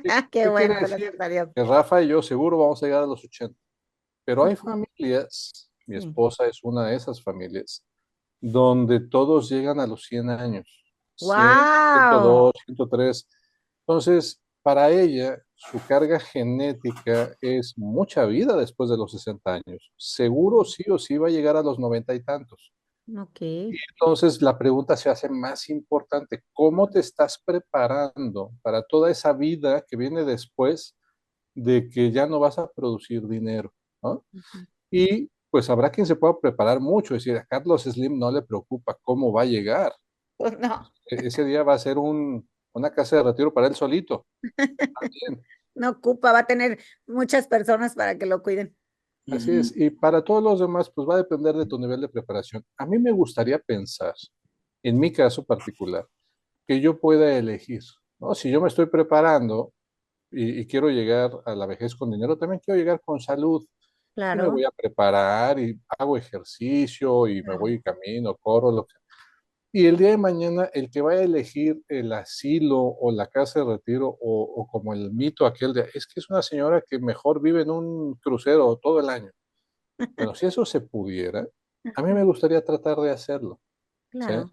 ¿Qué, Qué qué quiere bueno, gracias decir? a Dios. Que Rafa y yo seguro vamos a llegar a los 80. Pero hay Ujú, familias, mi sí. esposa es una de esas familias, donde todos llegan a los 100 años, 100, ¡Wow! 102, 103. Entonces, para ella, su carga genética es mucha vida después de los 60 años. Seguro sí o sí va a llegar a los 90 y tantos. Ok. Entonces, la pregunta se hace más importante. ¿Cómo te estás preparando para toda esa vida que viene después de que ya no vas a producir dinero? ¿No? Ujú. Y pues habrá quien se pueda preparar mucho, es decir, a Carlos Slim no le preocupa cómo va a llegar. Pues no, Ese día va a ser una casa de retiro para él solito. Bien, no ocupa, va a tener muchas personas para que lo cuiden. así Ujú. es. Y para todos los demás, pues va a depender de tu nivel de preparación. A mí me gustaría pensar, en mi caso particular, que yo pueda elegir, ¿no? Si yo me estoy preparando y quiero llegar a la vejez con dinero, también quiero llegar con salud. Y me Claro, voy a preparar y hago ejercicio y me claro. voy y camino, corro, lo que. Y el día de mañana, el que vaya a elegir el asilo o la casa de retiro o como el mito aquel de, es que es una señora que mejor vive en un crucero todo el año. Bueno, si eso se pudiera, a mí me Ajá, gustaría tratar de hacerlo, ¿sí? claro.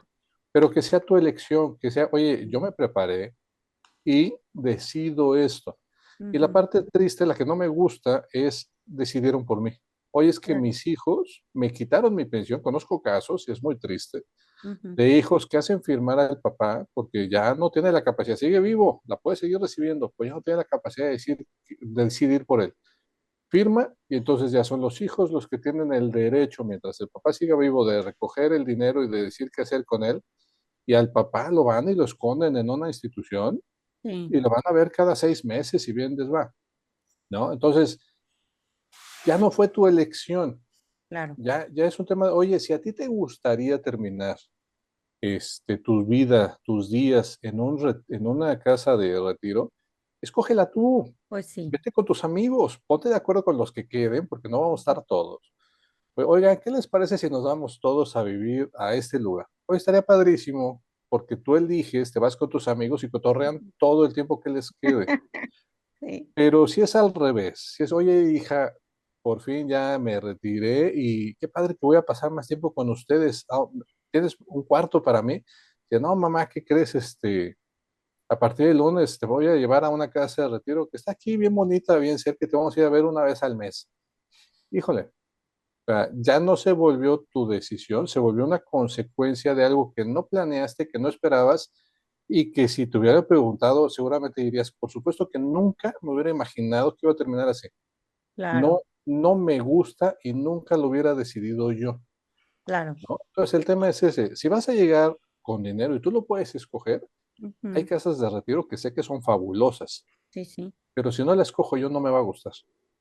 Pero que sea tu elección, que sea, oye, yo Ujú, me preparé y decido esto. Y la ujú. parte triste, la que no me gusta, es decidieron por mí. Oye, es que Claro. mis hijos me quitaron mi pensión, conozco casos y es muy triste, Ujú. de hijos que hacen firmar al papá porque ya no tiene la capacidad, sigue vivo, la puede seguir recibiendo, pues ya no tiene la capacidad de decidir por él. Firma y entonces ya son los hijos los que tienen el derecho, mientras el papá siga vivo, de recoger el dinero y de decir qué hacer con él. Y al papá lo van y lo esconden en una institución Sí, y lo van a ver cada 6 meses si bien les va, ¿no? Entonces, ya no fue tu elección, claro. ya es un tema, oye, si a ti te gustaría terminar tu vida, tus días en una casa de retiro, escógela tú, Pues sí. vete con tus amigos, ponte de acuerdo con los que queden, porque no vamos a estar todos. Oigan, ¿qué les parece si nos vamos todos a vivir a este lugar? Hoy estaría padrísimo, porque tú eliges, te vas con tus amigos y cotorrean todo el tiempo que les quede. Sí, Pero si es al revés, si es, oye, hija, por fin ya me retiré y qué padre que voy a pasar más tiempo con ustedes. Ah, ¿tienes un cuarto para mí? Dice, no, mamá, ¿qué crees? A partir del lunes te voy a llevar a una casa de retiro que está aquí bien bonita, bien cerca, que te vamos a ir a ver una vez al mes. Híjole, o sea, ya no se volvió tu decisión, se volvió una consecuencia de algo que no planeaste, que no esperabas y que si te hubiera preguntado, seguramente dirías, por supuesto que nunca me hubiera imaginado que iba a terminar así. claro, No, no me gusta y nunca lo hubiera decidido yo, claro. ¿no? Entonces el tema es ese, si vas a llegar con dinero y tú lo puedes escoger, hay Ujú. casas de retiro que sé que son fabulosas, Sí, sí. pero si no la escojo yo no me va a gustar.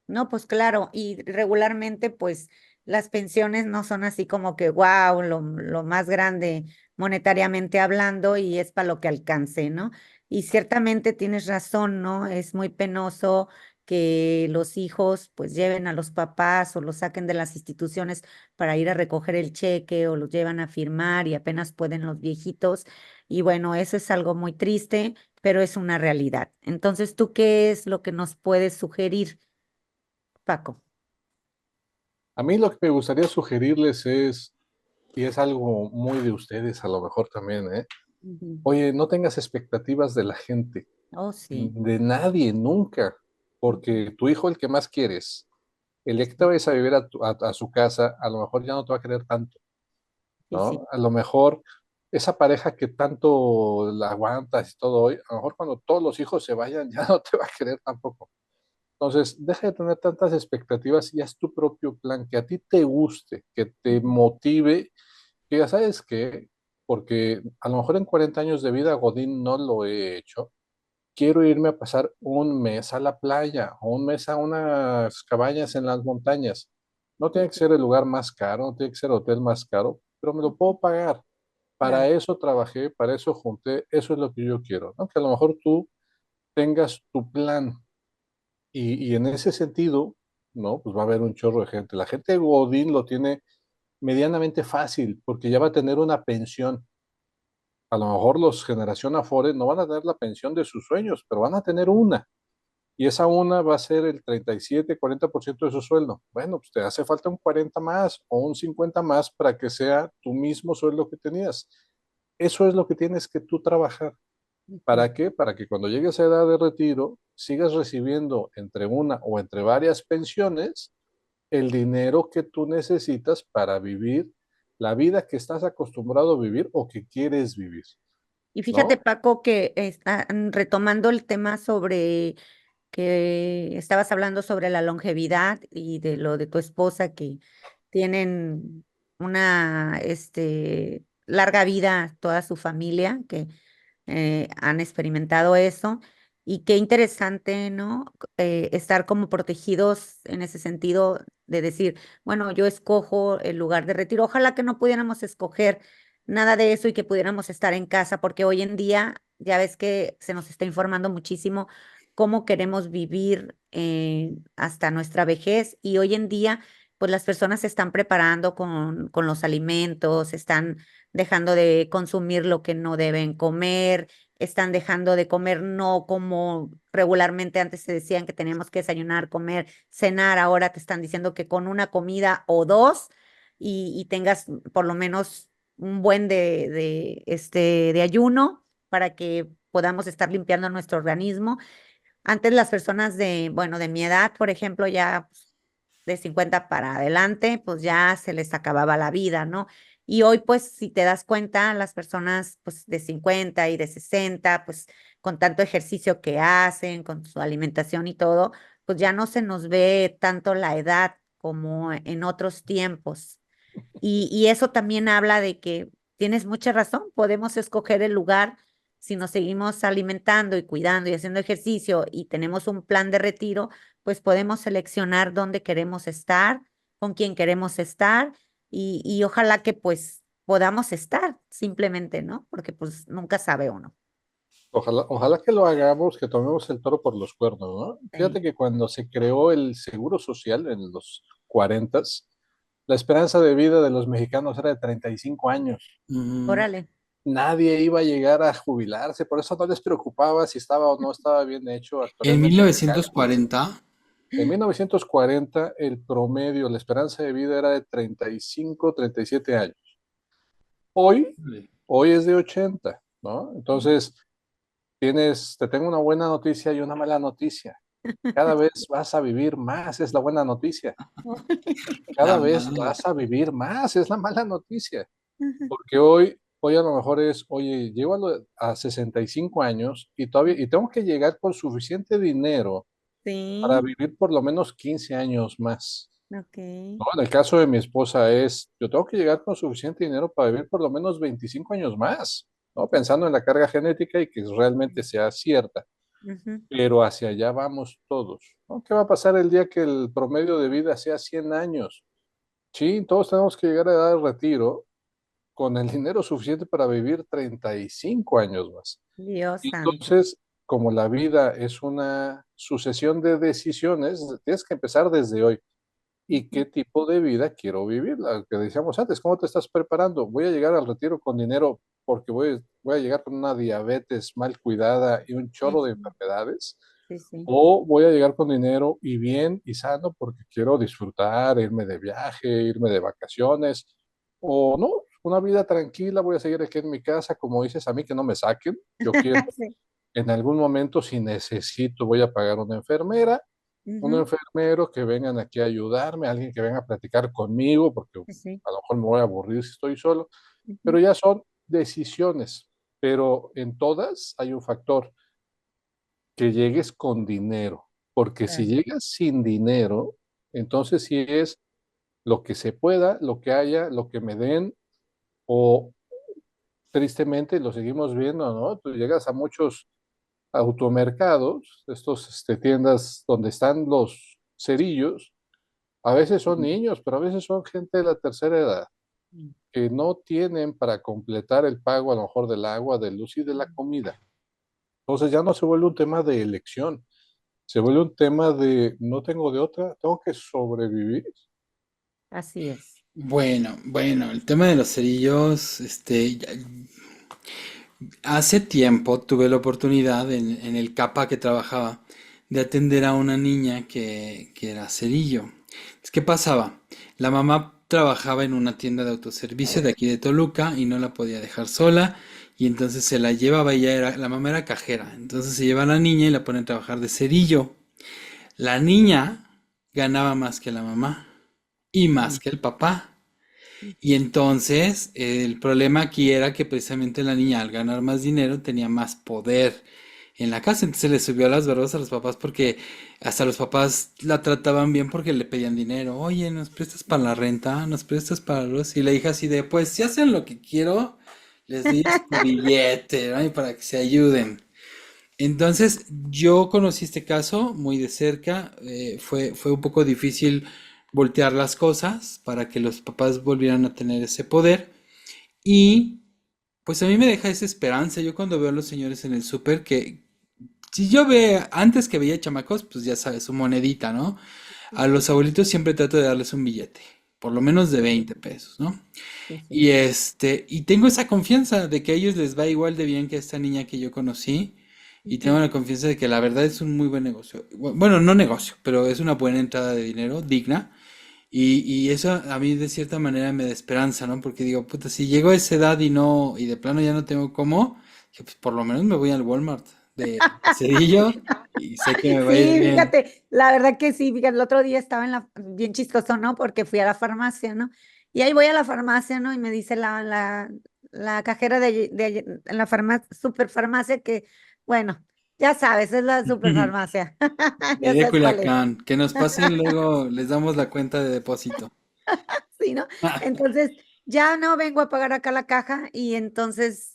No, pues claro, y regularmente pues las pensiones no son así como que wow, lo más grande monetariamente hablando y es para lo que alcance, ¿no? Y ciertamente tienes razón, ¿no? Es muy penoso que los hijos pues lleven a los papás o los saquen de las instituciones para ir a recoger el cheque o los llevan a firmar y apenas pueden los viejitos. Y bueno, eso es algo muy triste, pero es una realidad. Entonces, ¿tú qué es lo que nos puedes sugerir, Paco? A mí lo que me gustaría sugerirles es, y es algo muy de ustedes a lo mejor también, ¿eh? Ujú. Oye, no tengas expectativas de la gente, Oh, sí. de nadie, nunca, Ujú. porque tu hijo, el que más quieres, el día que te Sí, vayas a vivir a su casa, a lo mejor ya no te va a querer tanto, sí, sí. ¿no? A lo mejor esa pareja que tanto la aguantas y todo hoy, a lo mejor cuando todos los hijos se vayan, ya no te va a querer tampoco. Entonces, deja de tener tantas expectativas y haz tu propio plan, que a ti te guste, que te Ujú. motive, que ya sabes qué, porque a lo mejor en 40 años de vida Godín no lo he hecho. Quiero irme a pasar un mes a la playa o un mes a unas cabañas en las montañas. No tiene que Ujú. ser el lugar más caro, no tiene que ser el hotel más caro, pero me lo Ujú. puedo pagar. Para Claro. eso trabajé, para eso junté, eso es lo que yo quiero, ¿no? Que a lo mejor tú tengas tu plan y en ese sentido, ¿no? Pues va a haber un chorro de gente. La gente de Godín lo tiene medianamente fácil porque ya va a tener una pensión. A lo mejor los generación Afore no van a tener la pensión de sus sueños, pero van a tener una. Y esa una va a ser el 37, 40% de su sueldo. Bueno, pues te hace falta un 40 más o un 50 más para que sea tu mismo sueldo que tenías. Eso es lo que tienes que tú trabajar. Ujú. ¿Para qué? Para que cuando llegues a edad de retiro sigas recibiendo entre una o entre varias pensiones el dinero que tú necesitas para vivir la vida que estás acostumbrado a vivir o que quieres vivir, Y fíjate, ¿no? Paco, que retomando el tema sobre que estabas hablando sobre la longevidad y de lo de tu esposa que tienen una larga vida toda su familia, que han experimentado eso. Y qué interesante, ¿no? Estar como protegidos en ese sentido de decir, bueno, yo escojo el lugar de retiro. Ojalá que no pudiéramos escoger nada de eso y que pudiéramos estar en casa, porque hoy en día ya ves que se nos está informando muchísimo cómo queremos vivir hasta nuestra vejez y hoy en día pues las personas se están preparando con los alimentos, están dejando de consumir lo que no deben comer, están dejando de comer no como regularmente antes se decían que teníamos que desayunar, comer, cenar, ahora te están diciendo que con una comida o dos y tengas por lo menos un buen de ayuno para que podamos estar limpiando nuestro organismo. Antes las personas de, bueno, de mi edad, por ejemplo, ya pues, de 50 para adelante, pues ya se les acababa la vida, ¿no? Y hoy, pues, si te das cuenta, las personas, pues, de 50 y de 60, pues, con tanto ejercicio que hacen, con su alimentación y todo, pues ya no se nos ve tanto la edad como en otros tiempos. Y eso también habla de que tienes mucha razón, podemos escoger el lugar si nos seguimos alimentando y cuidando y haciendo ejercicio y tenemos un plan de retiro, pues podemos seleccionar dónde queremos estar, con quién queremos estar y ojalá que pues podamos estar simplemente, ¿no? Porque pues nunca sabe uno. Ojalá que lo hagamos, que tomemos el toro por los cuernos, ¿no? Sí. Fíjate que cuando se creó el Seguro Social en los 40, la esperanza de vida de los mexicanos era de 35 años. Ujú. Órale. Nadie iba a llegar a jubilarse, por eso no les preocupaba si estaba o no estaba bien hecho En actualmente los cálculos. 1940, En 1940, el promedio, la esperanza de vida era de 35, 37 años. Hoy, hoy es de 80, ¿no? Entonces, te tengo una buena noticia y una mala noticia. Cada vez vas a vivir más, es la buena noticia. la Cada vez madre. vas a vivir más, es la mala noticia. Porque hoy a lo mejor es, oye, llego a 65 años y todavía, y tengo que llegar con suficiente dinero para Sí, vivir por lo menos 15 años más. ok. ¿No? En el caso de mi esposa yo tengo que llegar con suficiente dinero para vivir por lo menos 25 años más, ¿no? Pensando en la carga genética y que realmente sea cierta, Ujú. pero hacia allá vamos todos, ¿no? ¿Qué va a pasar el día que el promedio de vida sea 100 años? Sí, todos tenemos que llegar a edad de retiro con el dinero suficiente para vivir 35 años más. Dios Y santo. entonces, como la vida es una sucesión de decisiones, tienes que empezar desde hoy. ¿Y Ujú. qué tipo de vida quiero vivir? Lo que decíamos antes, ¿cómo te estás preparando? ¿Voy a llegar al retiro con dinero porque voy a llegar con una diabetes mal cuidada y un chorro de Ujú. enfermedades? Sí, sí. ¿O voy a llegar con dinero y bien y sano porque quiero disfrutar, irme de viaje, irme de vacaciones? ¿O no? Una vida tranquila, voy a seguir aquí en mi casa, como dices a mí, que no me saquen. Yo quiero, Sí. en algún momento, si necesito, voy a pagar una enfermera, un Ujú. enfermero que vengan aquí a ayudarme, alguien que venga a platicar conmigo, porque Sí, sí. a lo mejor me voy a aburrir si estoy solo, pero Ujú. ya son decisiones. Pero en todas hay un factor, que llegues con dinero, porque si Claro. llegas sin dinero, entonces sí es lo que se pueda, lo que haya, lo que me den, o tristemente lo seguimos viendo, ¿no? Tú llegas a muchos automercados, tiendas donde están los cerillos, a veces son niños, pero a veces son gente de la tercera edad Mm. que no tienen para completar el pago a lo mejor del agua, de luz y de la comida. Entonces ya no se vuelve un tema de elección, se vuelve un tema de no tengo de otra, tengo que sobrevivir. Así es. Bueno, el tema de los cerillos, hace tiempo tuve la oportunidad en el CAPA que trabajaba de atender a una niña que era cerillo. ¿Qué pasaba? La mamá trabajaba en una tienda de autoservicio de aquí de Toluca y no la podía dejar sola y entonces se la llevaba, la mamá era cajera, entonces se lleva a la niña y la pone a trabajar de cerillo. La niña ganaba más que la mamá y más Mm. que el papá. Y entonces el problema aquí era que precisamente la niña al ganar más dinero tenía más poder en la casa. Entonces le subió las barbas a los papás porque hasta los papás la trataban bien porque le pedían dinero. Oye, ¿nos prestas para la renta? ¿Nos prestas para los? Y la hija así de, pues si hacen lo que quiero, les doy este billete, ¿no? Y para que se ayuden. Entonces, yo conocí este caso muy de cerca, fue un poco difícil voltear las cosas para que los papás volvieran a tener ese poder y pues a mí me deja esa esperanza. Yo cuando veo a los señores en el súper que si yo veo antes que veía chamacos, pues ya sabes, su monedita, ¿no? A los abuelitos siempre trato de darles un billete, por lo menos de 20 pesos, ¿no? Sí, sí. Y tengo esa confianza de que a ellos les va igual de bien que a esta niña que yo conocí. Y tengo Ujú. la confianza de que la verdad es un muy buen negocio. Bueno, no negocio, pero es una buena entrada de dinero, digna. Y eso a mí de cierta manera me da esperanza, ¿no? Porque digo, puta, si llego a esa edad y no, y de plano ya no tengo cómo, que pues por lo menos me voy al Walmart de cerillo y sé que me va a ir Sí, bien. fíjate, la verdad que sí, fíjate, el otro día estaba bien chistoso, ¿no? Porque fui a la farmacia, ¿no? Y ahí voy a la farmacia, ¿no? Y me dice la cajera en la super farmacia que, bueno, ya sabes, es la super farmacia, De ahí ya de sabes cuál es. Culiacán, que nos pasen luego, les damos la cuenta de depósito. Sí, ¿no? Entonces, ya no vengo a pagar acá la caja y entonces,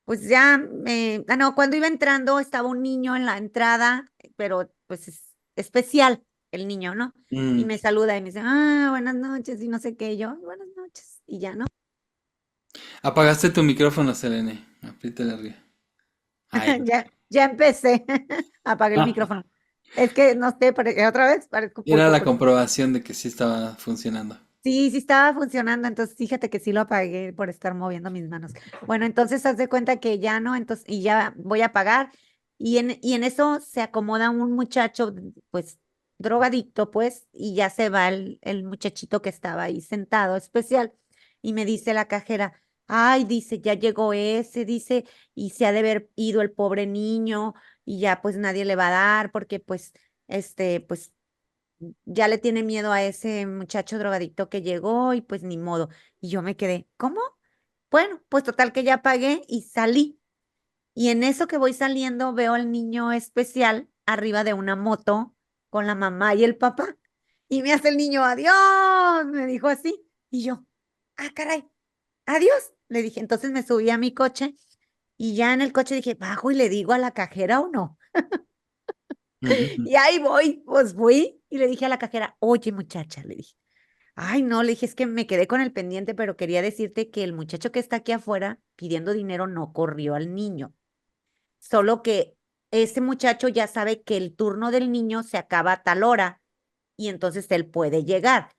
pues ya, no, cuando iba entrando estaba un niño en la entrada, pero pues es especial el niño, ¿no? Y Mm. me saluda y me dice, buenas noches y no sé qué, y yo, buenas noches, y ya, ¿no? Apagaste tu micrófono, Selene. Apriétale arriba. Ahí. Ya empecé, apagué el Ah, micrófono. Es que, no sé, otra vez parezco era pulpo, la pero comprobación de que sí estaba funcionando. sí, sí estaba funcionando, entonces fíjate que sí lo apagué por estar moviendo mis manos. Bueno, entonces haz de cuenta que ya no, entonces, y ya voy a pagar, y en eso se acomoda un muchacho, pues, drogadicto, pues, y ya se va el muchachito que estaba ahí sentado, especial, y me dice la cajera, ay, dice, ya llegó ese, dice, y se ha de haber ido el pobre niño, y ya pues nadie le va a dar, porque pues, pues ya le tiene miedo a ese muchacho drogadicto que llegó y pues ni modo. Y yo me quedé, ¿cómo? Bueno, pues total que ya pagué y salí. Y en eso que voy saliendo veo al niño especial arriba de una moto con la mamá y el papá. Y me hace el niño, adiós, me dijo así. Y yo, caray, adiós. Le dije, entonces me subí a mi coche y ya en el coche dije, bajo y le digo a la cajera o no. Ujú. Y ahí voy, pues fui y le dije a la cajera, oye muchacha, le dije. Ay, no, le dije, es que me quedé con el pendiente, pero quería decirte que el muchacho que está aquí afuera pidiendo dinero no corrió al niño, solo que ese muchacho ya sabe que el turno del niño se acaba a tal hora y entonces él puede llegar.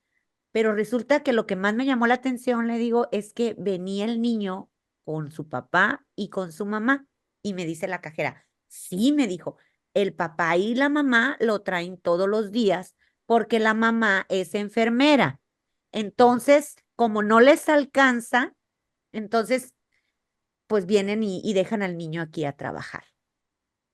Pero resulta que lo que más me llamó la atención, le digo, es que venía el niño con su papá y con su mamá. Y me dice la cajera, sí, me dijo, el papá y la mamá lo traen todos los días porque la mamá es enfermera. Entonces, como no les alcanza, entonces, pues vienen y dejan al niño aquí a trabajar.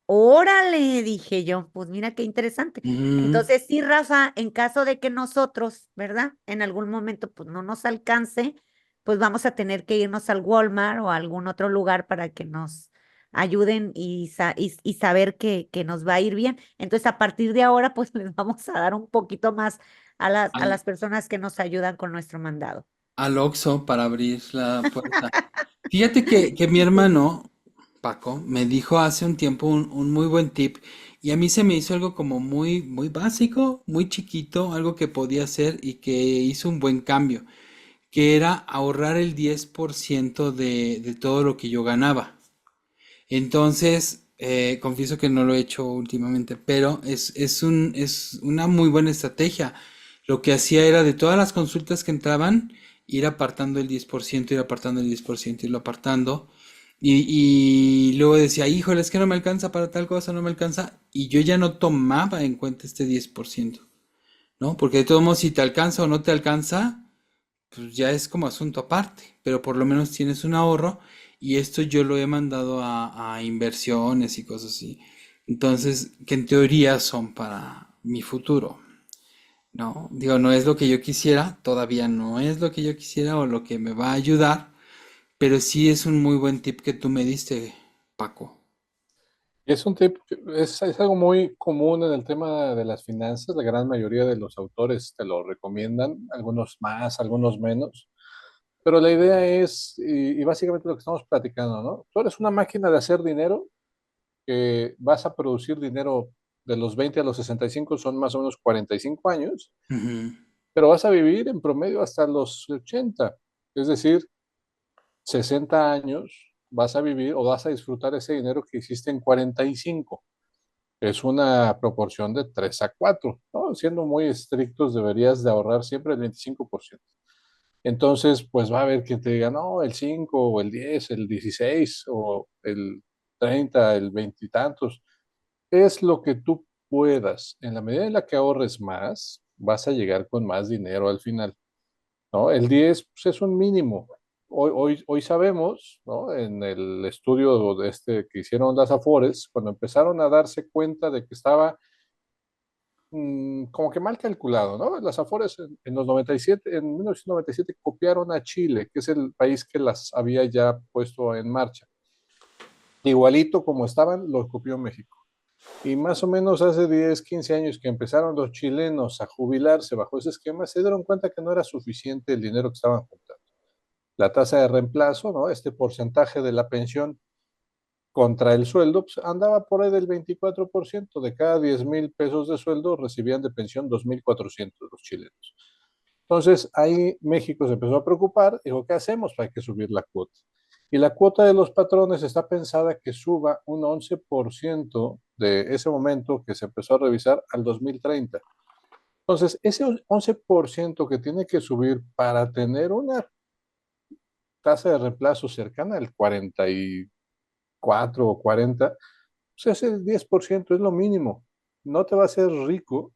Órale, dije yo, pues mira qué interesante. Ujú. Entonces, sí, Rafa, en caso de que nosotros, ¿verdad? En algún momento, pues no nos alcance, pues vamos a tener que irnos al Walmart o a algún otro lugar para que nos ayuden y saber que nos va a ir bien. Entonces, a partir de ahora, pues les vamos a dar un poquito más a Al, las personas que nos ayudan con nuestro mandado. al Oxxo para abrir la puerta. Fíjate que mi hermano, Paco, me dijo hace un tiempo un muy buen tip y a mí se me hizo algo como muy, muy básico, muy chiquito, algo que podía hacer y que hizo un buen cambio, que era ahorrar el 10% de todo lo que yo ganaba. Entonces, confieso que no lo he hecho últimamente, pero es una muy buena estrategia. Lo que hacía era de todas las consultas que entraban, ir apartando el 10%, ir apartando el 10%, irlo apartando. Y luego decía, híjole, es que no me alcanza para tal cosa, no me alcanza. Y yo ya no tomaba en cuenta este 10%, ¿no? Porque de todos modos, si te alcanza o no te alcanza, pues ya es como asunto aparte, pero por lo menos tienes un ahorro y esto yo lo he mandado a inversiones y cosas así. Entonces, que en teoría son para mi futuro, ¿no? Digo, no es lo que yo quisiera, todavía no es lo que yo quisiera o lo que me va a ayudar, pero sí es un muy buen tip que tú me diste, Paco. Es un tip, es algo muy común en el tema de las finanzas. La gran mayoría de los autores te lo recomiendan, algunos más, algunos menos. Pero la idea es, y básicamente lo que estamos platicando, ¿no? Tú eres una máquina de hacer dinero, que vas a producir dinero de los 20 a los 65, son más o menos 45 años, Ujú. pero vas a vivir en promedio hasta los 80. Es decir, 60 años vas a vivir o vas a disfrutar ese dinero que hiciste en 45. Es una proporción de 3 a 4, ¿no? Siendo muy estrictos, deberías de ahorrar siempre el 25%. Entonces, pues va a haber quien te diga, no, el 5 o el 10, el 16 o el 30, el 20 y tantos. Es lo que tú puedas. En la medida en la que ahorres más, vas a llegar con más dinero al final, ¿no? El 10 pues, es un mínimo. hoy sabemos, ¿no? En el estudio que hicieron las Afores, cuando empezaron a darse cuenta de que estaba como que mal calculado, ¿no? Las Afores en los 97, en 1997 copiaron a Chile, que es el país que las había ya puesto en marcha. Igualito como estaban, lo copió México. Y más o menos hace 10, 15 años que empezaron los chilenos a jubilarse bajo ese esquema, se dieron cuenta que no era suficiente el dinero que estaban juntando. La tasa de reemplazo, ¿no? Este porcentaje de la pensión contra el sueldo, pues andaba por ahí del 24%. De cada 10,000 pesos de sueldo recibían de pensión 2,400 los chilenos. Entonces ahí México se empezó a preocupar, dijo, ¿qué hacemos? Hay que subir la cuota. Y la cuota de los patrones está pensada que suba un 11% de ese momento que se empezó a revisar al 2030. Entonces, ese 11% que tiene que subir para tener una tasa de reemplazo cercana al 44 o 40, pues es el 10%, es lo mínimo. No te va a hacer rico,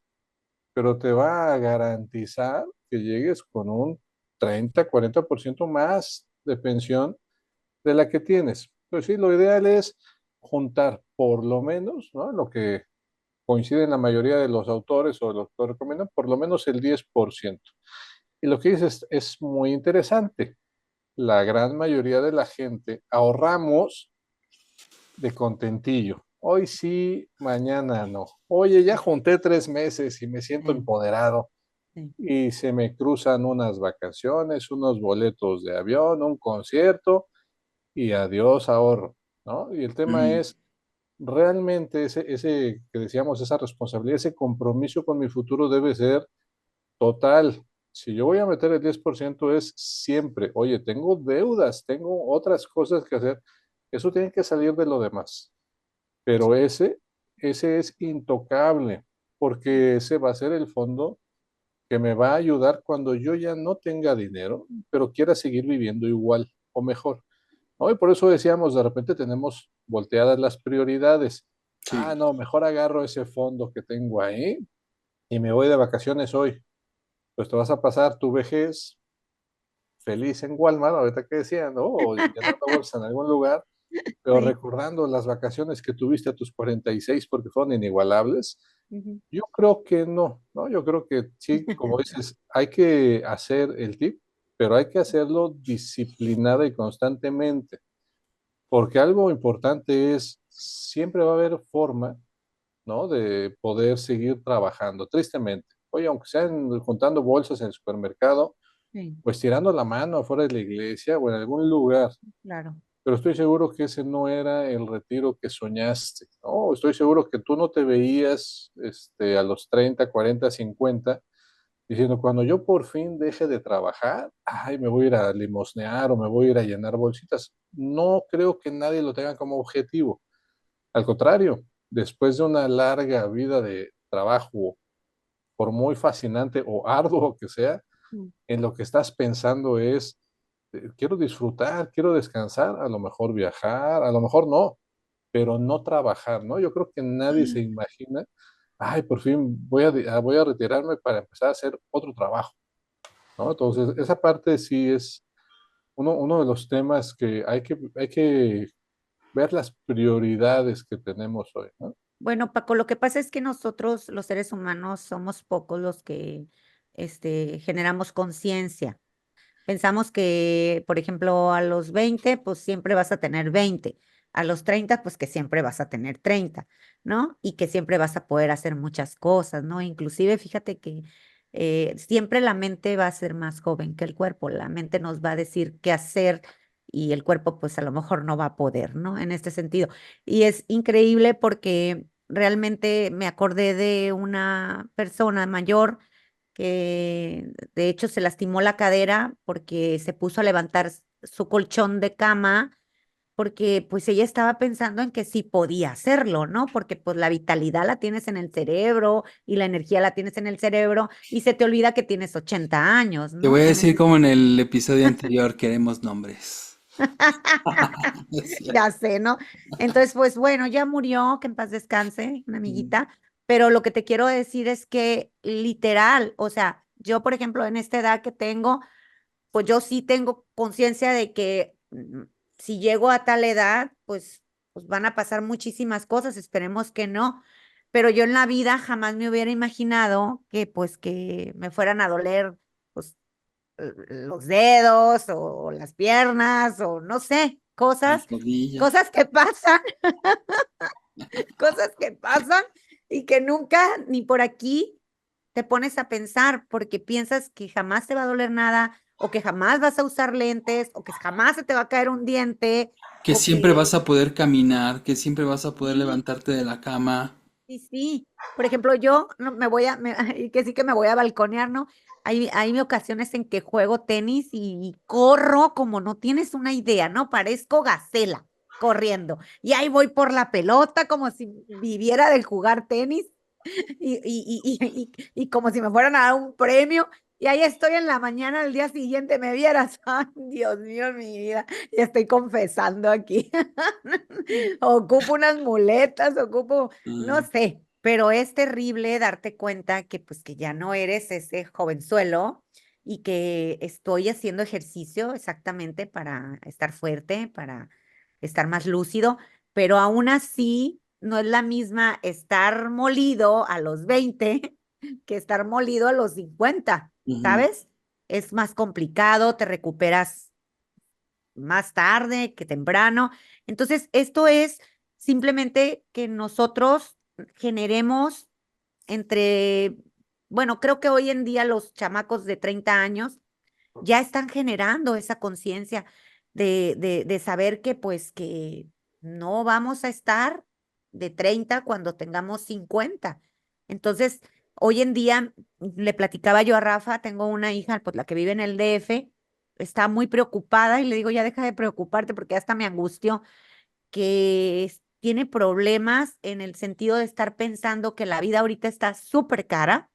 pero te va a garantizar que llegues con un 30, 40% más de pensión de la que tienes. Pues sí, lo ideal es juntar por lo menos, ¿no? Lo que coincide en la mayoría de los autores o los que recomiendan, por lo menos el 10%. Y lo que dices es muy interesante. La gran mayoría de la gente ahorramos de contentillo. Hoy sí, mañana no. Oye, ya junté 3 meses y me siento Sí, empoderado sí. y se me cruzan unas vacaciones, unos boletos de avión, un concierto y adiós ahorro, ¿no? Y el tema Ujú. es realmente ese que decíamos, esa responsabilidad, ese compromiso con mi futuro debe ser total. Si yo voy a meter el 10% es siempre, oye, tengo deudas, tengo otras cosas que hacer, eso tiene que salir de lo demás. Pero ese es intocable, porque ese va a ser el fondo que me va a ayudar cuando yo ya no tenga dinero, pero quiera seguir viviendo igual o mejor, ¿no? Y por eso decíamos, de repente tenemos volteadas las prioridades. Ah, Sí. no, mejor agarro ese fondo que tengo ahí y me voy de vacaciones hoy. Pues te vas a pasar tu vejez feliz en Walmart, ahorita que decían, ¿no? O llenando bolsa en algún lugar, pero Sí. recordando las vacaciones que tuviste a tus 46 porque fueron inigualables. Ujú. Yo creo que no, ¿no? Yo creo que sí, como dices, hay que hacer el tip, pero hay que hacerlo disciplinada y constantemente, porque algo importante es, siempre va a haber forma, ¿no? De poder seguir trabajando, tristemente. Oye, aunque sean juntando bolsas en el supermercado, Sí, pues tirando la mano afuera de la iglesia o en algún lugar, claro. pero estoy seguro que ese no era el retiro que soñaste, ¿no? Estoy seguro que tú no te veías a los 30, 40, 50 diciendo, cuando yo por fin deje de trabajar, ay, me voy a ir a limosnear o me voy a ir a llenar bolsitas. No creo que nadie lo tenga como objetivo. Al contrario, después de una larga vida de trabajo, por muy fascinante o arduo que sea, Mm. en lo que estás pensando es, quiero disfrutar, quiero descansar, a lo mejor viajar, a lo mejor no, pero no trabajar, ¿no? Yo creo que nadie se imagina, ay, por fin voy a retirarme para empezar a hacer otro trabajo, ¿no? Entonces, esa parte sí es uno de los temas que hay que ver las prioridades que tenemos hoy, ¿no? Bueno, Paco, lo que pasa es que nosotros, los seres humanos, somos pocos los que generamos conciencia. Pensamos que, por ejemplo, a los 20, pues siempre vas a tener 20. A los 30, pues que siempre vas a tener 30, ¿no? Y que siempre vas a poder hacer muchas cosas, ¿no? Inclusive, fíjate que siempre la mente va a ser más joven que el cuerpo. La mente nos va a decir qué hacer y el cuerpo, pues a lo mejor no va a poder, ¿no? En este sentido. Y es increíble porque realmente me acordé de una persona mayor que de hecho se lastimó la cadera porque se puso a levantar su colchón de cama, porque pues ella estaba pensando en que sí podía hacerlo, ¿no? Porque pues la vitalidad la tienes en el cerebro y la energía la tienes en el cerebro y se te olvida que tienes 80 años, Te voy ¿no? a En decir ese como en sentido. el episodio anterior, queremos nombres. Es cierto. Ya sé, ¿no? Entonces, pues bueno, ya murió, que en paz descanse, una Mm. amiguita, pero lo que te quiero decir es que literal, o sea, yo, por ejemplo, en esta edad que tengo, pues yo sí tengo conciencia de que si llego a tal edad, pues van a pasar muchísimas cosas, esperemos que no. Pero yo en la vida jamás me hubiera imaginado que pues que me fueran a doler pues los dedos o las piernas o no sé, Las rodillas. cosas que pasan, cosas que pasan y que nunca ni por aquí te pones a pensar porque piensas que jamás te va a doler nada o que jamás vas a usar lentes o que jamás se te va a caer un diente Que o siempre que vas a poder caminar, que siempre vas a poder sí, levantarte de la cama. sí, sí. Por ejemplo, yo no, y que sí que me voy a balconear, ¿no? Hay ocasiones en que juego tenis y corro como no tienes una idea, ¿no? Parezco gacela corriendo. Y ahí voy por la pelota como si viviera del jugar tenis y como si me fueran a dar un premio. Y ahí estoy en la mañana del día siguiente, me vieras. Ay, Dios mío, mi vida. Ya estoy confesando aquí. Ocupo unas muletas, no Mm, sé, pero es terrible darte cuenta que pues que ya no eres ese jovenzuelo y que estoy haciendo ejercicio exactamente para estar fuerte, para estar más lúcido, pero aún así no es la misma estar molido a los 20 que estar molido a los 50, ujú. ¿sabes? Es más complicado, te recuperas más tarde que temprano. Entonces, esto es simplemente que nosotros generemos entre, bueno, creo que hoy en día los chamacos de 30 años ya están generando esa conciencia de saber que pues que no vamos a estar de 30 cuando tengamos 50. Entonces, hoy en día le platicaba yo a Rafa, tengo una hija, pues la que vive en el DF, está muy preocupada y le digo, ya deja de preocuparte porque hasta me angustió que tiene problemas en el sentido de estar pensando que la vida ahorita está súper cara.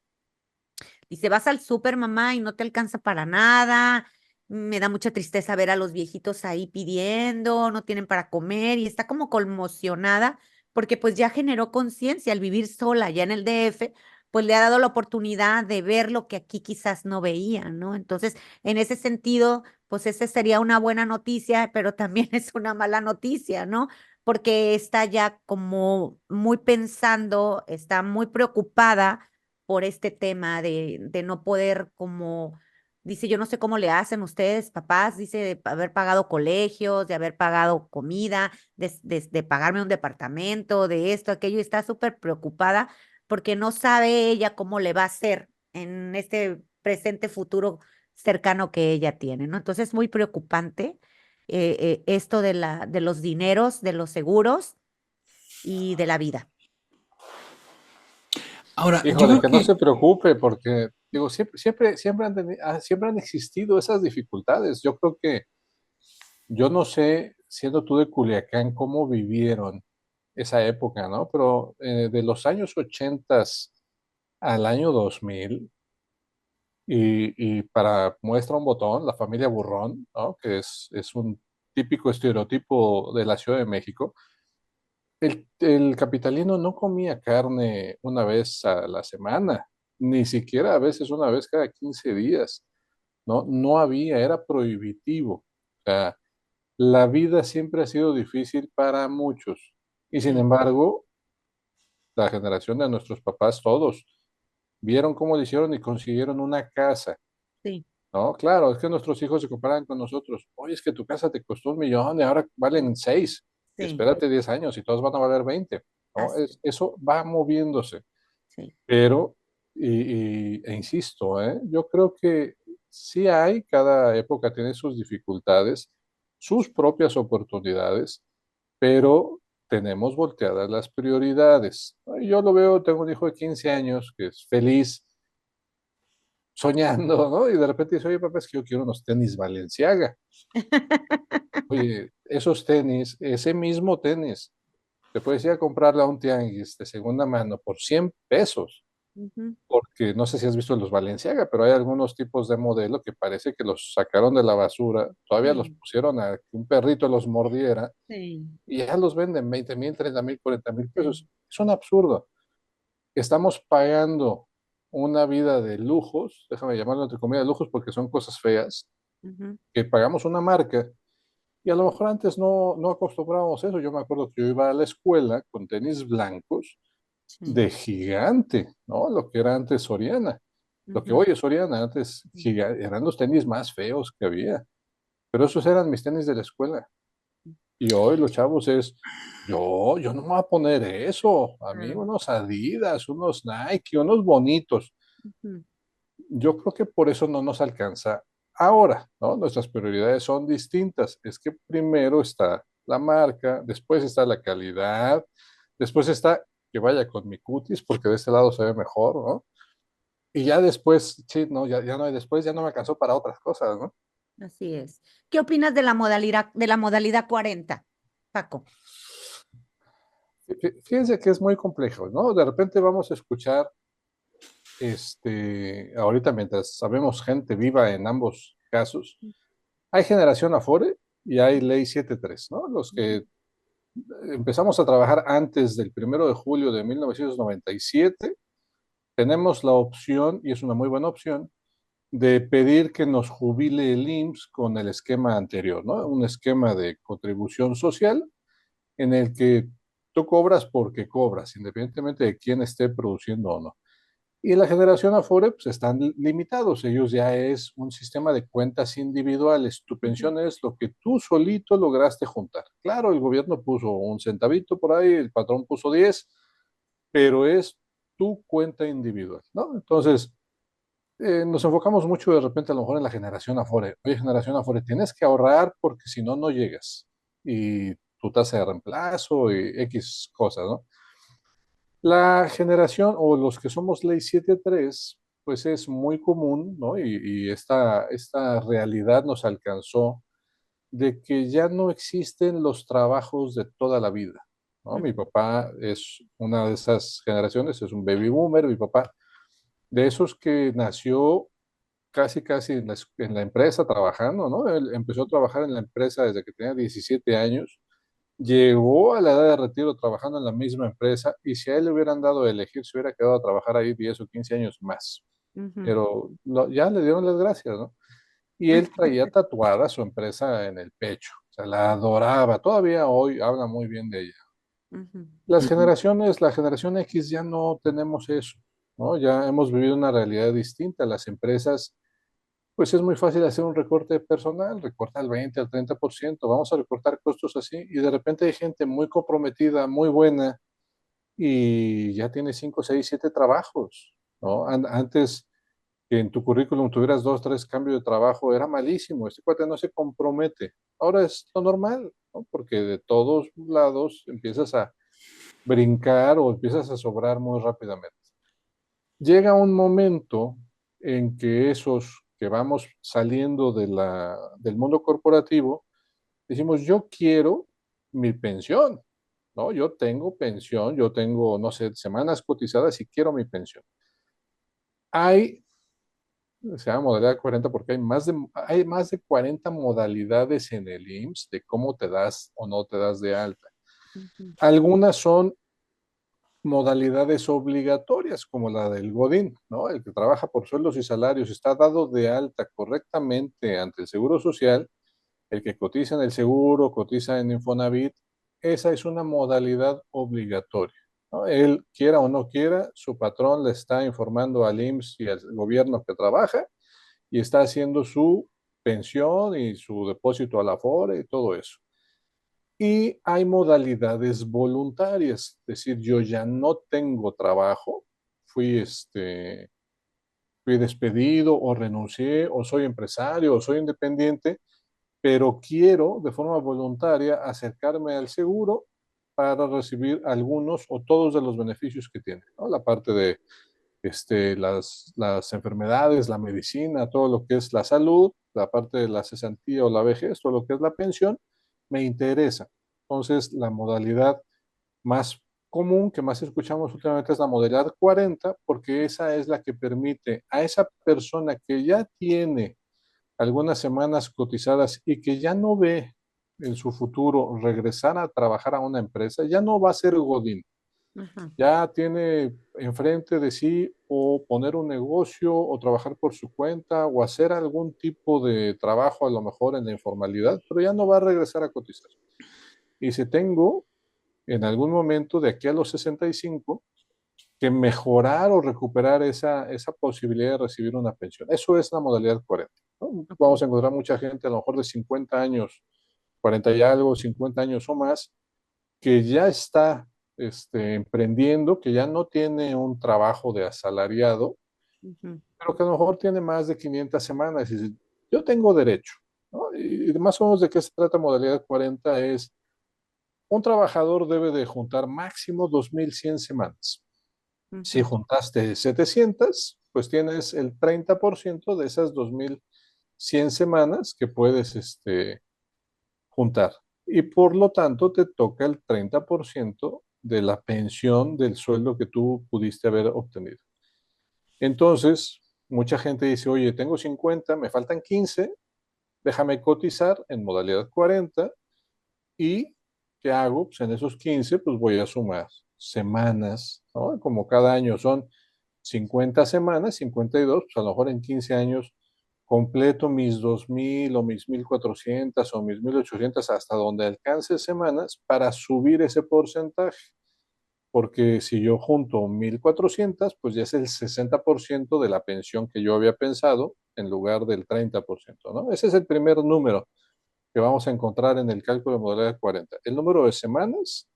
Dice, vas al súper, mamá, y no te alcanza para nada. Me da mucha tristeza ver a los viejitos ahí pidiendo, no tienen para comer y está como conmocionada porque pues ya generó conciencia al vivir sola ya en el DF, pues le ha dado la oportunidad de ver lo que aquí quizás no veía, ¿no? Entonces, en ese sentido, pues esa sería una buena noticia, pero también es una mala noticia, ¿no? Porque está ya como muy pensando, está muy preocupada por este tema de no poder como, dice, yo no sé cómo le hacen ustedes, papás, dice, de haber pagado colegios, de haber pagado comida, de pagarme un departamento, de esto, aquello, y está súper preocupada porque no sabe ella cómo le va a hacer en este presente futuro cercano que ella tiene, ¿no? Entonces es muy preocupante esto de los dineros, de los seguros y de la vida. Ahora, yo Híjole, creo que no que se preocupe porque, digo, siempre han existido esas dificultades. Yo creo que, yo no sé, siendo tú de Culiacán, cómo vivieron esa época, ¿no? Pero de los años 80 al año 2000, y para muestra un botón, la familia Burrón, ¿no? Que es un típico estereotipo de la Ciudad de México. El capitalino no comía carne una vez a la semana, ni siquiera a veces una vez cada 15 días, ¿no? No había, era prohibitivo. O sea, la vida siempre ha sido difícil para muchos. Y sin Sí, embargo, la generación de nuestros papás, todos, vieron cómo lo hicieron y consiguieron una casa, sí, ¿no? Claro, es que nuestros hijos se comparan con nosotros. Oye, es que tu casa te costó 1 millón y ahora valen 6. sí, Espérate 10 años y todos van a valer 20, ¿no? así, Eso va moviéndose. sí. Pero, e insisto, yo creo que sí hay, cada época tiene sus dificultades, sus propias oportunidades, pero tenemos volteadas las prioridades. Yo lo veo, tengo un hijo de 15 años que es feliz soñando, ¿no? Y de repente dice, oye, papá, es que yo quiero unos tenis Balenciaga. Oye, esos tenis, ese mismo tenis, te puedes ir a comprarle a un tianguis de segunda mano por 100 pesos. Ujú, Porque no sé si has visto los Balenciaga, pero hay algunos tipos de modelo que parece que los sacaron de la basura, todavía los sí, pusieron a que un perrito los mordiera sí, y ya los venden 20,000, 30,000, 40,000 sí, pesos. Es un absurdo. Estamos pagando una vida de lujos, déjame llamarlo entre comillas lujos porque son cosas feas, Ujú, que pagamos una marca y a lo mejor antes no acostumbrábamos eso. Yo me acuerdo que yo iba a la escuela con tenis blancos sí, de gigante, ¿no? Lo que era antes Soriana. Lo que ujú, hoy es Soriana, antes eran los tenis más feos que había, pero esos eran mis tenis de la escuela. Y hoy los chavos es, yo no me voy a poner eso, a mí ah, unos Adidas, unos Nike, unos bonitos. ujú, Yo creo que por eso no nos alcanza ahora, ¿no? Nuestras prioridades son distintas. Es que primero está la marca, después está la calidad, después está que vaya con mi cutis, porque de este lado se ve mejor, ¿no? Y ya después, sí, no, ya no hay después, ya no me alcanzó para otras cosas, ¿no? así es. ¿Qué opinas de la modalidad 40, Paco? Fíjense que es muy complejo, ¿no? De repente vamos a escuchar, ahorita mientras sabemos gente viva en ambos casos, hay generación Afore y hay ley 73, ¿no? Los Ujú, que empezamos a trabajar antes del 1 de julio de 1997, tenemos la opción, y es una muy buena opción, de pedir que nos jubile el IMSS con el esquema anterior, ¿no? Un esquema de contribución social en el que tú cobras porque cobras, independientemente de quién esté produciendo o no. Y la generación Afore pues, están limitados, ellos ya es un sistema de cuentas individuales. Tu ujú, pensión es lo que tú solito lograste juntar. Claro, el gobierno puso un centavito por ahí, el patrón puso 10, pero es tu cuenta individual, ¿no? Entonces, nos enfocamos mucho de repente a lo mejor en la generación Afore. Oye, generación Afore, tienes que ahorrar porque si no, no llegas. Y tu tasa de reemplazo y X cosas, ¿no? La generación o los que somos ley 7.3, pues es muy común, ¿no? Y esta realidad nos alcanzó de que ya no existen los trabajos de toda la vida, ¿no? Mi ujú, papá es una de esas generaciones, es un baby boomer, mi papá, de esos que nació casi en la empresa trabajando, ¿no? Él empezó a trabajar en la empresa desde que tenía 17 años, llegó a la edad de retiro trabajando en la misma empresa y si a él le hubieran dado a elegir, se hubiera quedado a trabajar ahí 10 o 15 años más. ujú. Pero ya le dieron las gracias, ¿no? Y él traía tatuada su empresa en el pecho, o sea, la adoraba. Todavía hoy habla muy bien de ella. Ujú, Las generaciones, la generación X ya no tenemos eso, ¿no? Ya hemos vivido una realidad distinta. Las empresas, pues es muy fácil hacer un recorte personal, recorta el 20 al 30%, vamos a recortar costos así, y de repente hay gente muy comprometida, muy buena, y ya tiene 5 6 7 trabajos, ¿no? Antes que en tu currículum tuvieras 2 3 cambios de trabajo, era malísimo, este cuate no se compromete. Ahora es lo normal, ¿no? Porque de todos lados empiezas a brincar o empiezas a sobrar muy rápidamente. Llega un momento en que esos que vamos saliendo del mundo corporativo, decimos, yo quiero mi pensión, ¿no? Yo tengo pensión, yo tengo, no sé, semanas cotizadas y quiero mi pensión. Hay, se llama modalidad 40 porque hay más de 40 modalidades en el IMSS de cómo te das o no te das de alta. ujú, Algunas son modalidades obligatorias, como la del Godín, ¿no? El que trabaja por sueldos y salarios está dado de alta correctamente ante el Seguro Social, el que cotiza en el seguro, cotiza en Infonavit, esa es una modalidad obligatoria, ¿no? Él, quiera o no quiera, su patrón le está informando al IMSS y al gobierno que trabaja y está haciendo su pensión y su depósito a la Afore y todo eso. Y hay modalidades voluntarias, es decir, yo ya no tengo trabajo, fui, fui despedido o renuncié o soy empresario o soy independiente, pero quiero de forma voluntaria acercarme al seguro para recibir algunos o todos de los beneficios que tiene, ¿no? La parte de las enfermedades, la medicina, todo lo que es la salud, la parte de la cesantía o la vejez, todo lo que es la pensión, me interesa. Entonces, la modalidad más común que más escuchamos últimamente es la modalidad 40, porque esa es la que permite a esa persona que ya tiene algunas semanas cotizadas y que ya no ve en su futuro regresar a trabajar a una empresa, ya no va a ser Godín, Ujú, Ya tiene enfrente de sí o poner un negocio o trabajar por su cuenta o hacer algún tipo de trabajo a lo mejor en la informalidad, pero ya no va a regresar a cotizar. Y si tengo en algún momento de aquí a los 65 que mejorar o recuperar esa posibilidad de recibir una pensión. Eso es la modalidad 40, ¿no? ok. Vamos a encontrar mucha gente a lo mejor de 50 años, 40 y algo, 50 años o más, que ya está emprendiendo, que ya no tiene un trabajo de asalariado, Ujú, pero que a lo mejor tiene más de 500 semanas y dice, yo tengo derecho, ¿no? Y más o menos de qué se trata modalidad 40 es, un trabajador debe de juntar máximo 2.100 semanas. Si ujú, juntaste 700, pues tienes el 30% de esas 2.100 semanas que puedes juntar. Y por lo tanto te toca el 30% de la pensión del sueldo que tú pudiste haber obtenido. Entonces, mucha gente dice, oye, tengo 50, me faltan 15, déjame cotizar en modalidad 40 y ¿qué hago? Pues en esos 15, pues voy a sumar semanas, ¿no? Como cada año son 50 semanas, 52, pues a lo mejor en 15 años completo mis 2.000 o mis 1.400 o mis 1.800 hasta donde alcance semanas para subir ese porcentaje. Porque si yo junto 1.400, pues ya es el 60% de la pensión que yo había pensado en lugar del 30%, ¿no? Ese es el primer número que vamos a encontrar en el cálculo de modalidad 40. El número de semanas,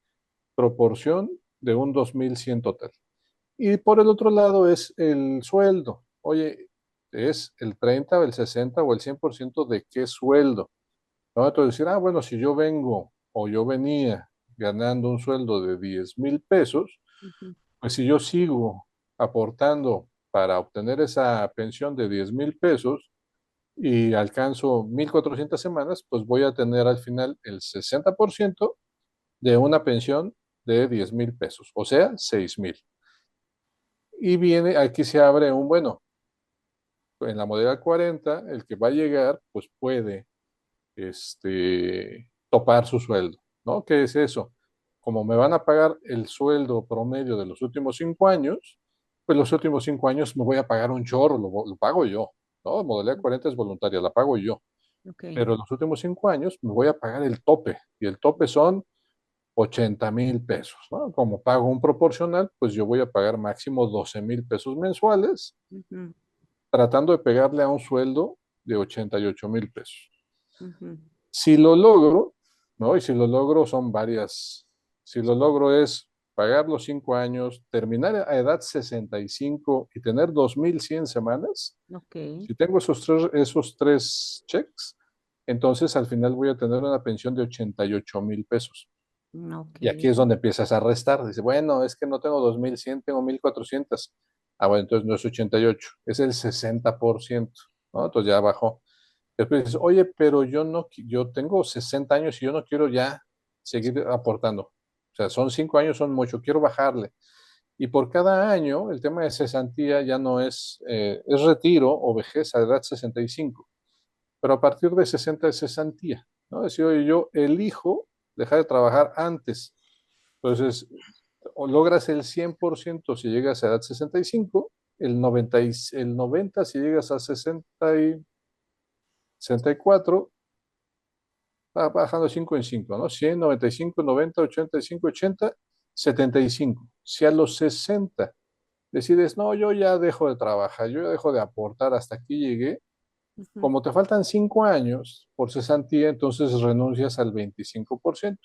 proporción de un 2.100 total. Y por el otro lado es el sueldo. Oye, ¿es el 30 o el 60 o el 100% de qué sueldo? ¿No? Entonces decir, bueno, si yo vengo o yo venía ganando un sueldo de 10,000 pesos, ujú, pues si yo sigo aportando para obtener esa pensión de 10,000 pesos y alcanzo 1.400 semanas, pues voy a tener al final el 60% de una pensión de 10,000 pesos, o sea, 6,000. Y viene, aquí se abre un, bueno, en la modalidad 40, el que va a llegar, pues puede topar su sueldo, ¿no? ¿Qué es eso? Como me van a pagar el sueldo promedio de los últimos 5 años, pues los últimos 5 años me voy a pagar un chorro, lo pago yo, ¿no? Modalidad 40 es voluntaria, la pago yo, ok. pero los últimos 5 años me voy a pagar el tope, y el tope son 80,000 pesos, ¿no? Como pago un proporcional, pues yo voy a pagar máximo 12,000 pesos mensuales, Ujú, tratando de pegarle a un sueldo de 88,000 pesos. ujú, Si lo logro, ¿no? Y si lo logro son varias, si lo logro es pagar los 5 años, terminar a edad 65 y tener 2.100 semanas, ok, si tengo esos tres checks, entonces al final voy a tener una pensión de 88,000 pesos. ok. Y aquí es donde empiezas a restar. Dice, bueno, es que no tengo 2.100, tengo 1.400. Bueno, entonces no es 88, es el 60%, ¿no? Entonces ya bajó. Después dices, oye, pero yo no, yo tengo 60 años y yo no quiero ya seguir aportando. O sea, son 5 años, son mucho, quiero bajarle. Y por cada año, el tema de cesantía ya no es retiro o vejez a edad 65, pero a partir de 60 es cesantía, ¿no? Es decir, oye, yo elijo dejar de trabajar antes. Entonces, o logras el 100% si llegas a edad 65, el 90 si llegas a 64, va bajando 5 en 5, ¿no? 100, 95, 90, 85, 80, 75. Si a los 60 decides, no, yo ya dejo de trabajar, yo ya dejo de aportar, hasta aquí llegué, Ujú, como te faltan 5 años por cesantía, entonces renuncias al 25%.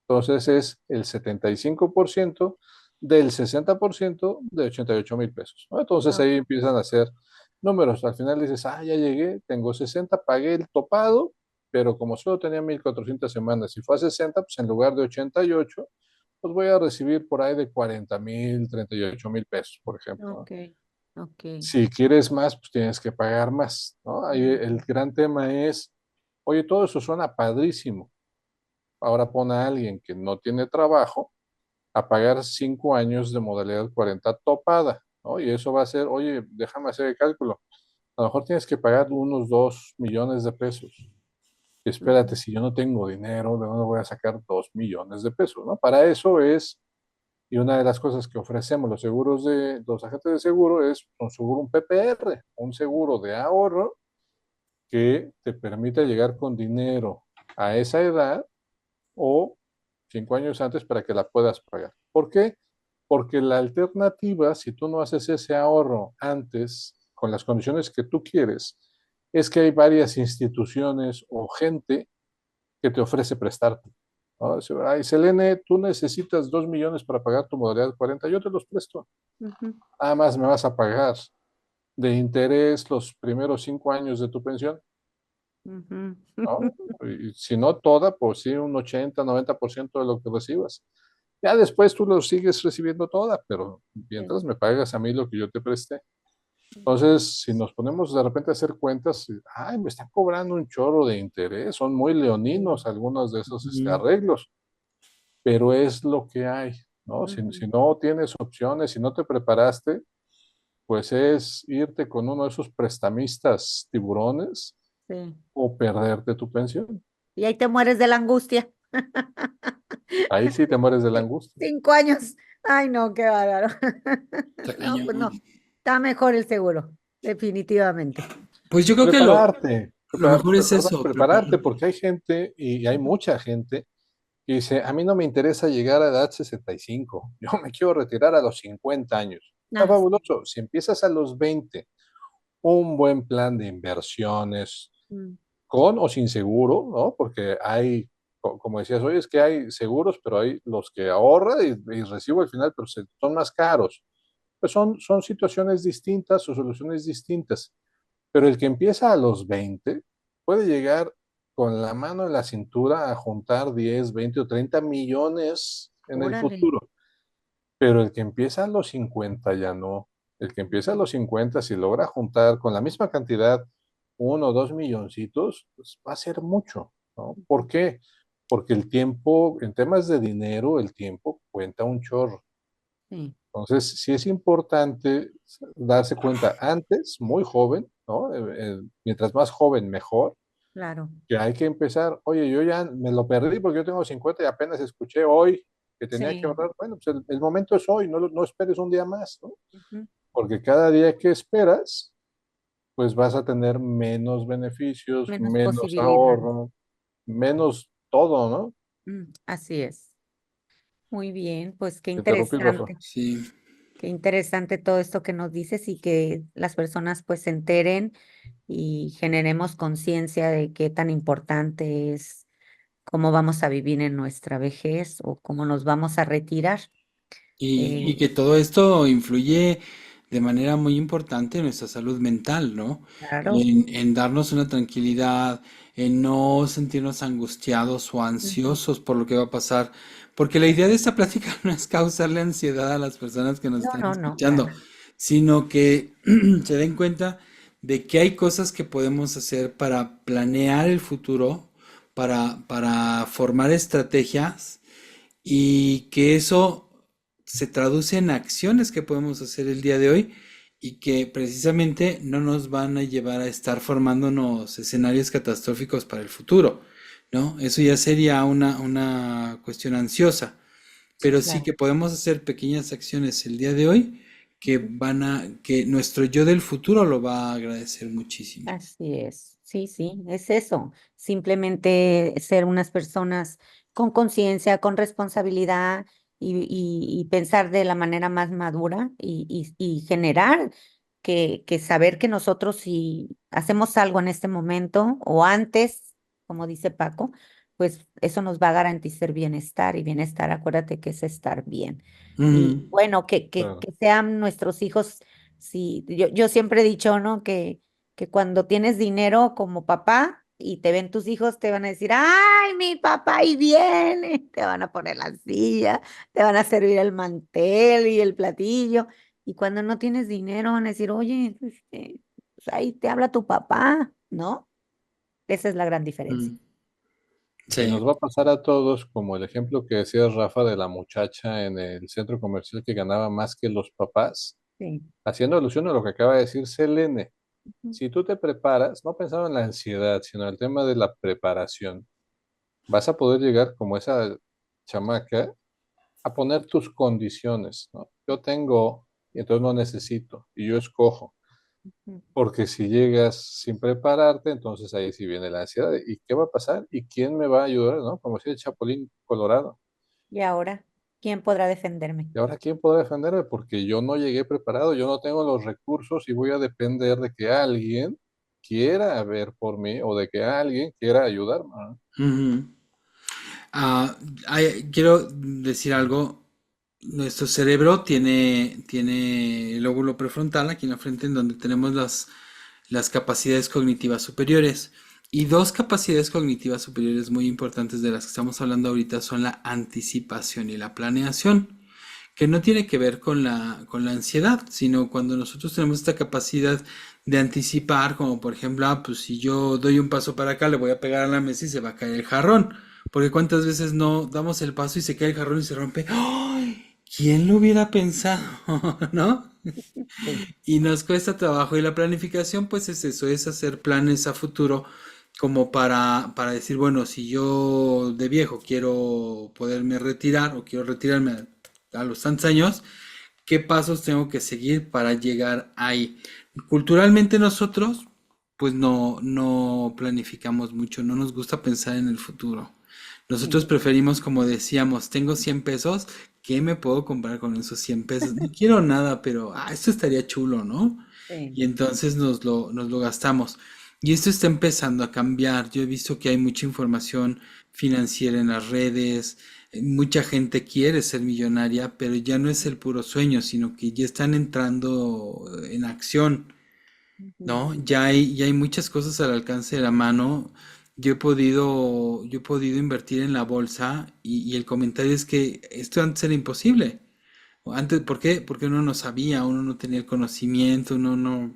Entonces es el 75% del 60% de 88,000 pesos, ¿no? Entonces ah, ahí empiezan a hacer números. Al final dices, ya llegué, tengo 60, pagué el topado, pero como solo tenía 1.400 semanas y fue a 60, pues en lugar de 88, pues voy a recibir por ahí de 40,000, 38,000 pesos, por ejemplo, ¿no? ok, ok. Si quieres más, pues tienes que pagar más, ¿no? Ahí el Ujú, gran tema es, oye, todo eso suena padrísimo. Ahora pone a alguien que no tiene trabajo a pagar 5 años de modalidad 40 topada, ¿no? Y eso va a ser, oye, déjame hacer el cálculo. A lo mejor tienes que pagar unos 2 millones de pesos. Espérate, ujú, si yo no tengo dinero, ¿de dónde voy a sacar 2 millones de pesos, ¿no? Para eso es Y una de las cosas que ofrecemos los agentes de seguro es un seguro, un PPR, un seguro de ahorro que te permite llegar con dinero a esa edad o 5 años antes para que la puedas pagar. ¿Por qué? Porque la alternativa, si tú no haces ese ahorro antes, con las condiciones que tú quieres, es que hay varias instituciones o gente que te ofrece prestarte. ¿No? Dice, ay, Selene, tú necesitas 2 millones para pagar tu modalidad 40, yo te los presto. Ujú, Nada más me vas a pagar de interés los primeros 5 años de tu pensión, ujú. ¿no? Y si no toda, pues sí, un 80-90% de lo que recibas. Ya después tú lo sigues recibiendo toda, pero Sí. mientras me pagas a mí lo que yo te presté. Entonces, si nos ponemos de repente a hacer cuentas, ay, me están cobrando un chorro de interés, son muy leoninos algunos de esos Ujú. arreglos, pero es lo que hay, ¿no? Si Ujú. no tienes opciones, si no te preparaste, pues es irte con uno de esos prestamistas tiburones Sí. o perderte tu pensión. Y ahí te mueres de la angustia. Ahí sí te mueres de la angustia. 5 años. Ay, no, qué bárbaro. Está No, pues no. cañón. Está mejor el seguro, definitivamente. Pues yo creo que Prepararte, lo mejor es perdón, eso, prepararte, preparar. porque hay gente y hay mucha gente que dice, a mí no me interesa llegar a edad 65, yo me quiero retirar a los 50 años. Está Ah, sí. fabuloso. Si empiezas a los 20, un buen plan de inversiones, Mm, con o sin seguro, ¿no? Porque hay, como decías, hoy es que hay seguros, pero hay los que ahorra y recibo al final, pero son más caros. Pues son situaciones distintas o soluciones distintas. Pero el que empieza a los 20 puede llegar con la mano en la cintura a juntar 10, 20 o 30 millones en el Órale. futuro. Pero el que empieza a los 50 ya no. El que empieza a los 50, si logra juntar con la misma cantidad 1 o 2 milloncitos, pues va a ser mucho, ¿no? ¿Por qué? Porque el tiempo, en temas de dinero, el tiempo cuenta un chorro. Sí, Entonces, sí es importante darse cuenta antes, muy joven, ¿no? Mientras más joven, mejor, claro. que hay que empezar. Oye, yo ya me lo perdí porque yo tengo 50 y apenas escuché hoy que tenía que Sí. ahorrar. Bueno, pues el momento es hoy, no esperes un día más, ¿no? Ujú. Porque cada día que esperas, pues vas a tener menos beneficios, Menos menos posibilidades. ahorro, menos todo, ¿no? Así es. Muy bien, pues Te interrumpí, Rafa. Sí. qué interesante todo esto que nos dices y que las personas pues se enteren y generemos conciencia de qué tan importante es cómo vamos a vivir en nuestra vejez o cómo nos vamos a retirar. Y Eh, que todo esto influye de manera muy importante en nuestra salud mental, ¿no? claro. En darnos una tranquilidad, en no sentirnos angustiados o Ujú. ansiosos por lo que va a pasar. Porque la idea de esta plática no es causarle ansiedad a las personas que nos No, están no, no, para escuchando, nada. sino que se den cuenta de que hay cosas que podemos hacer para planear el futuro, para formar estrategias y que eso se traduce en acciones que podemos hacer el día de hoy y que precisamente no nos van a llevar a estar formándonos escenarios catastróficos para el futuro, ¿no? Eso ya sería una cuestión ansiosa, pero sí Claro. que podemos hacer pequeñas acciones el día de hoy que nuestro yo del futuro lo va a agradecer muchísimo. Así es, sí, sí, es eso. Simplemente ser unas personas con conciencia, con responsabilidad y pensar de la manera más madura y generar que saber que nosotros si hacemos algo en este momento o antes, como dice Paco, pues eso nos va a garantizar bienestar y bienestar, acuérdate que es estar bien. Y Mm, bueno, Claro. que sean nuestros hijos, sí, yo siempre he dicho, ¿no? Que cuando tienes dinero como papá y te ven tus hijos, te van a decir, ay, mi papá ahí viene, te van a poner la silla, te van a servir el mantel y el platillo. Y cuando no tienes dinero, van a decir, oye, pues ahí te habla tu papá, ¿no? Esa es la gran diferencia. mm, Y sí. nos va a pasar a todos como el ejemplo que decía Rafa de la muchacha en el centro comercial que ganaba más que los papás, Sí. haciendo alusión a lo que acaba de decir Selene. Ujú. Si tú te preparas, no pensando en la ansiedad, sino en el tema de la preparación, vas a poder llegar como esa chamaca a poner tus condiciones, ¿no? Yo tengo, y entonces no necesito, y yo escojo. Ujú. Porque si llegas sin prepararte, entonces ahí sí viene la ansiedad. ¿Y qué va a pasar? ¿Y quién me va a ayudar? ¿No? Como decía el Chapulín Colorado. Y ahora, ¿quién podrá defenderme? ¿Y ahora quién podrá defenderme? Porque yo no llegué preparado, yo no tengo los recursos y voy a depender de que alguien quiera ver por mí o de que alguien quiera ayudarme, ¿no? Ujú. Ah, quiero decir algo. Nuestro cerebro tiene el lóbulo prefrontal aquí en la frente, en donde tenemos las capacidades cognitivas superiores. Y dos capacidades cognitivas superiores muy importantes de las que estamos hablando ahorita son la anticipación y la planeación, que no tiene que ver con la ansiedad, sino cuando nosotros tenemos esta capacidad de anticipar, como por ejemplo, pues si yo doy un paso para acá, le voy a pegar a la mesa y se va a caer el jarrón. Porque cuántas veces no damos el paso y se cae el jarrón y se rompe. ¡Ay! ¿Quién lo hubiera pensado? ¿No? Sí. Y nos cuesta trabajo. Y la planificación, pues es eso, es hacer planes a futuro como para decir, bueno, si yo de viejo quiero poderme retirar o quiero retirarme a los tantos años, ¿qué pasos tengo que seguir para llegar ahí? Culturalmente nosotros, pues no planificamos mucho, no nos gusta pensar en el futuro. Nosotros Sí. preferimos, como decíamos, tengo 100 pesos, ¿qué me puedo comprar con esos 100 pesos? No quiero nada, pero esto estaría chulo, ¿no? Sí. Y entonces nos lo gastamos. Y esto está empezando a cambiar. Yo he visto que hay mucha información financiera en las redes. Mucha gente quiere ser millonaria, pero ya no es el puro sueño, sino que ya están entrando en acción. Ujú. ¿No? Ya hay muchas cosas al alcance de la mano. Yo he podido invertir en la bolsa y el comentario es que esto antes era imposible. Antes, ¿por qué? Porque uno no sabía, uno no tenía el conocimiento, uno no,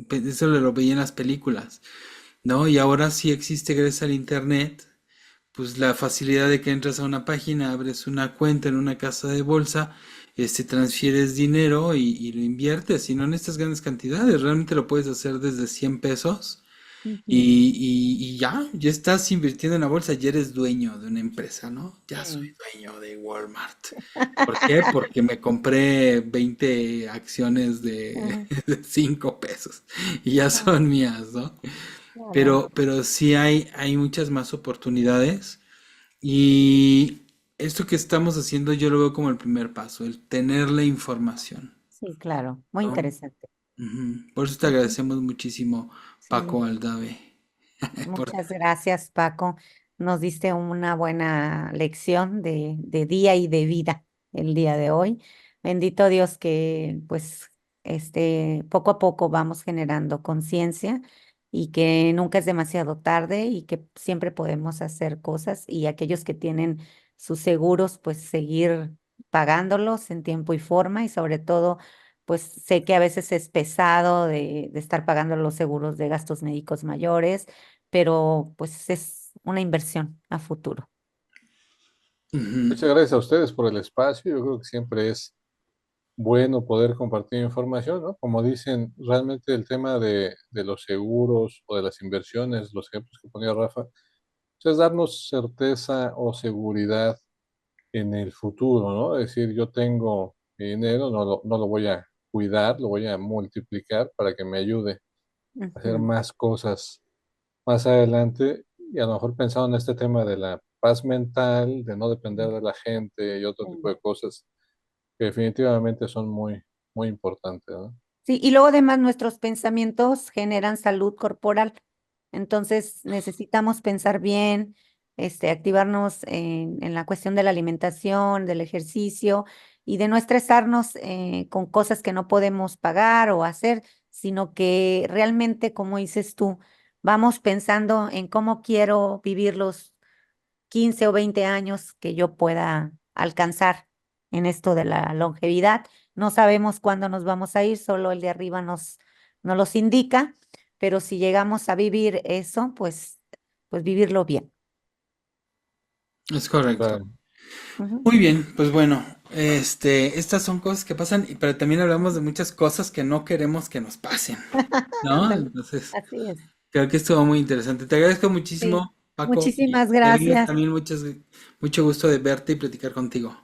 eso lo veía en las películas, ¿no? Y ahora sí existe gracias al internet, pues la facilidad de que entras a una página, abres una cuenta en una casa de bolsa, transfieres dinero y lo inviertes y no necesitas grandes cantidades, realmente lo puedes hacer desde 100 pesos Ujú. y ya estás invirtiendo en la bolsa, ya eres dueño de una empresa, ¿no? Ya soy Sí. dueño de Walmart. ¿Por qué? Porque me compré 20 acciones Ujú. de 5 pesos y ya Ah, son mías, ¿no? claro. Pero sí hay muchas más oportunidades y esto que estamos haciendo yo lo veo como el primer paso, el tener la información, Sí, claro. Muy ¿no? interesante. Ujú. Por eso te Ujú. agradecemos muchísimo, Paco Sí. Aldave. por- Muchas gracias, Paco. Nos diste una buena lección de día y de vida el día de hoy. Bendito Dios que pues poco a poco vamos generando conciencia y que nunca es demasiado tarde y que siempre podemos hacer cosas y aquellos que tienen sus seguros pues seguir pagándolos en tiempo y forma y sobre todo pues sé que a veces es pesado de estar pagando los seguros de gastos médicos mayores, pero pues es una inversión a futuro. Ujú. Muchas gracias a ustedes por el espacio. Yo creo que siempre es bueno poder compartir información, ¿no? Como dicen, realmente el tema de los seguros o de las inversiones, los ejemplos que ponía Rafa, pues es darnos certeza o seguridad en el futuro, ¿no? Es decir, yo tengo mi dinero, no lo voy a cuidar, lo voy a multiplicar para que me ayude a hacer Ujú. más cosas más adelante y a lo mejor pensando en este tema de la paz mental, de no depender de la gente y otro tipo Sí. de cosas que definitivamente son muy, muy importantes, ¿no? Sí, y luego además nuestros pensamientos generan salud corporal. Entonces necesitamos pensar bien, activarnos en la cuestión de la alimentación, del ejercicio y de no estresarnos con cosas que no podemos pagar o hacer, sino que realmente, como dices tú, vamos pensando en cómo quiero vivir los 15 o 20 años que yo pueda alcanzar en esto de la longevidad. No sabemos cuándo nos vamos a ir, solo el de arriba nos los indica, pero si llegamos a vivir eso, pues vivirlo bien. Es correcto. Claro. Ujú. Muy bien, pues bueno, estas son cosas que pasan, pero también hablamos de muchas cosas que no queremos que nos pasen, ¿no? Ándale, Entonces, así es. creo que estuvo muy interesante. Te agradezco Sí. muchísimo, Paco, Muchísimas y a mí gracias. también mucho gusto de verte y platicar contigo.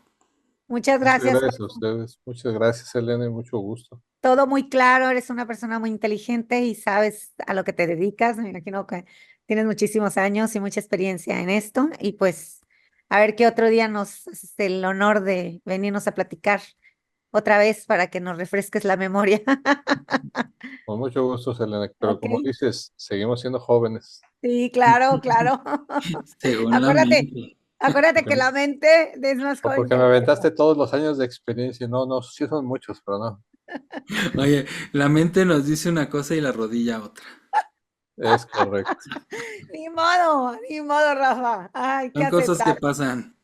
Muchas Muchas gracias. gracias a ustedes. Muchas gracias, Elena, y mucho gusto. Todo muy claro, eres una persona muy inteligente y sabes a lo que te dedicas. Me imagino que tienes muchísimos años y mucha experiencia en esto. Y pues, a ver qué otro día nos haces el honor de venirnos a platicar otra vez para que nos refresques la memoria. Con mucho gusto, Elena. Pero Ok. como dices, seguimos siendo jóvenes. Sí, claro, claro. Según la Acuérdate, mente. acuérdate que Porque, la mente es más o joven porque que me el aventaste cuerpo. todos los años de experiencia. No, no, sí son muchos, pero no. Oye, la mente nos dice una cosa y la rodilla otra. Es correcto. Ni modo, Rafa. Hay que Son cosas que aceptar. pasan.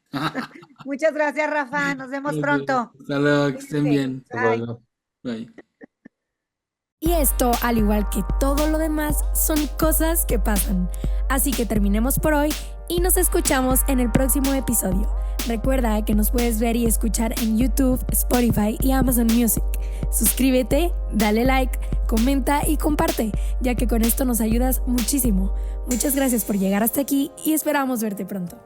Muchas gracias, Rafa. Nos vemos Ok, pronto. hasta luego, que estén Cuídate. bien. Hasta Bye. luego. Bye. Y esto, al igual que todo lo demás, son cosas que pasan. Así que terminemos por hoy y nos escuchamos en el próximo episodio. Recuerda que nos puedes ver y escuchar en YouTube, Spotify y Amazon Music. Suscríbete, dale like, comenta y comparte, ya que con esto nos ayudas muchísimo. Muchas gracias por llegar hasta aquí y esperamos verte pronto.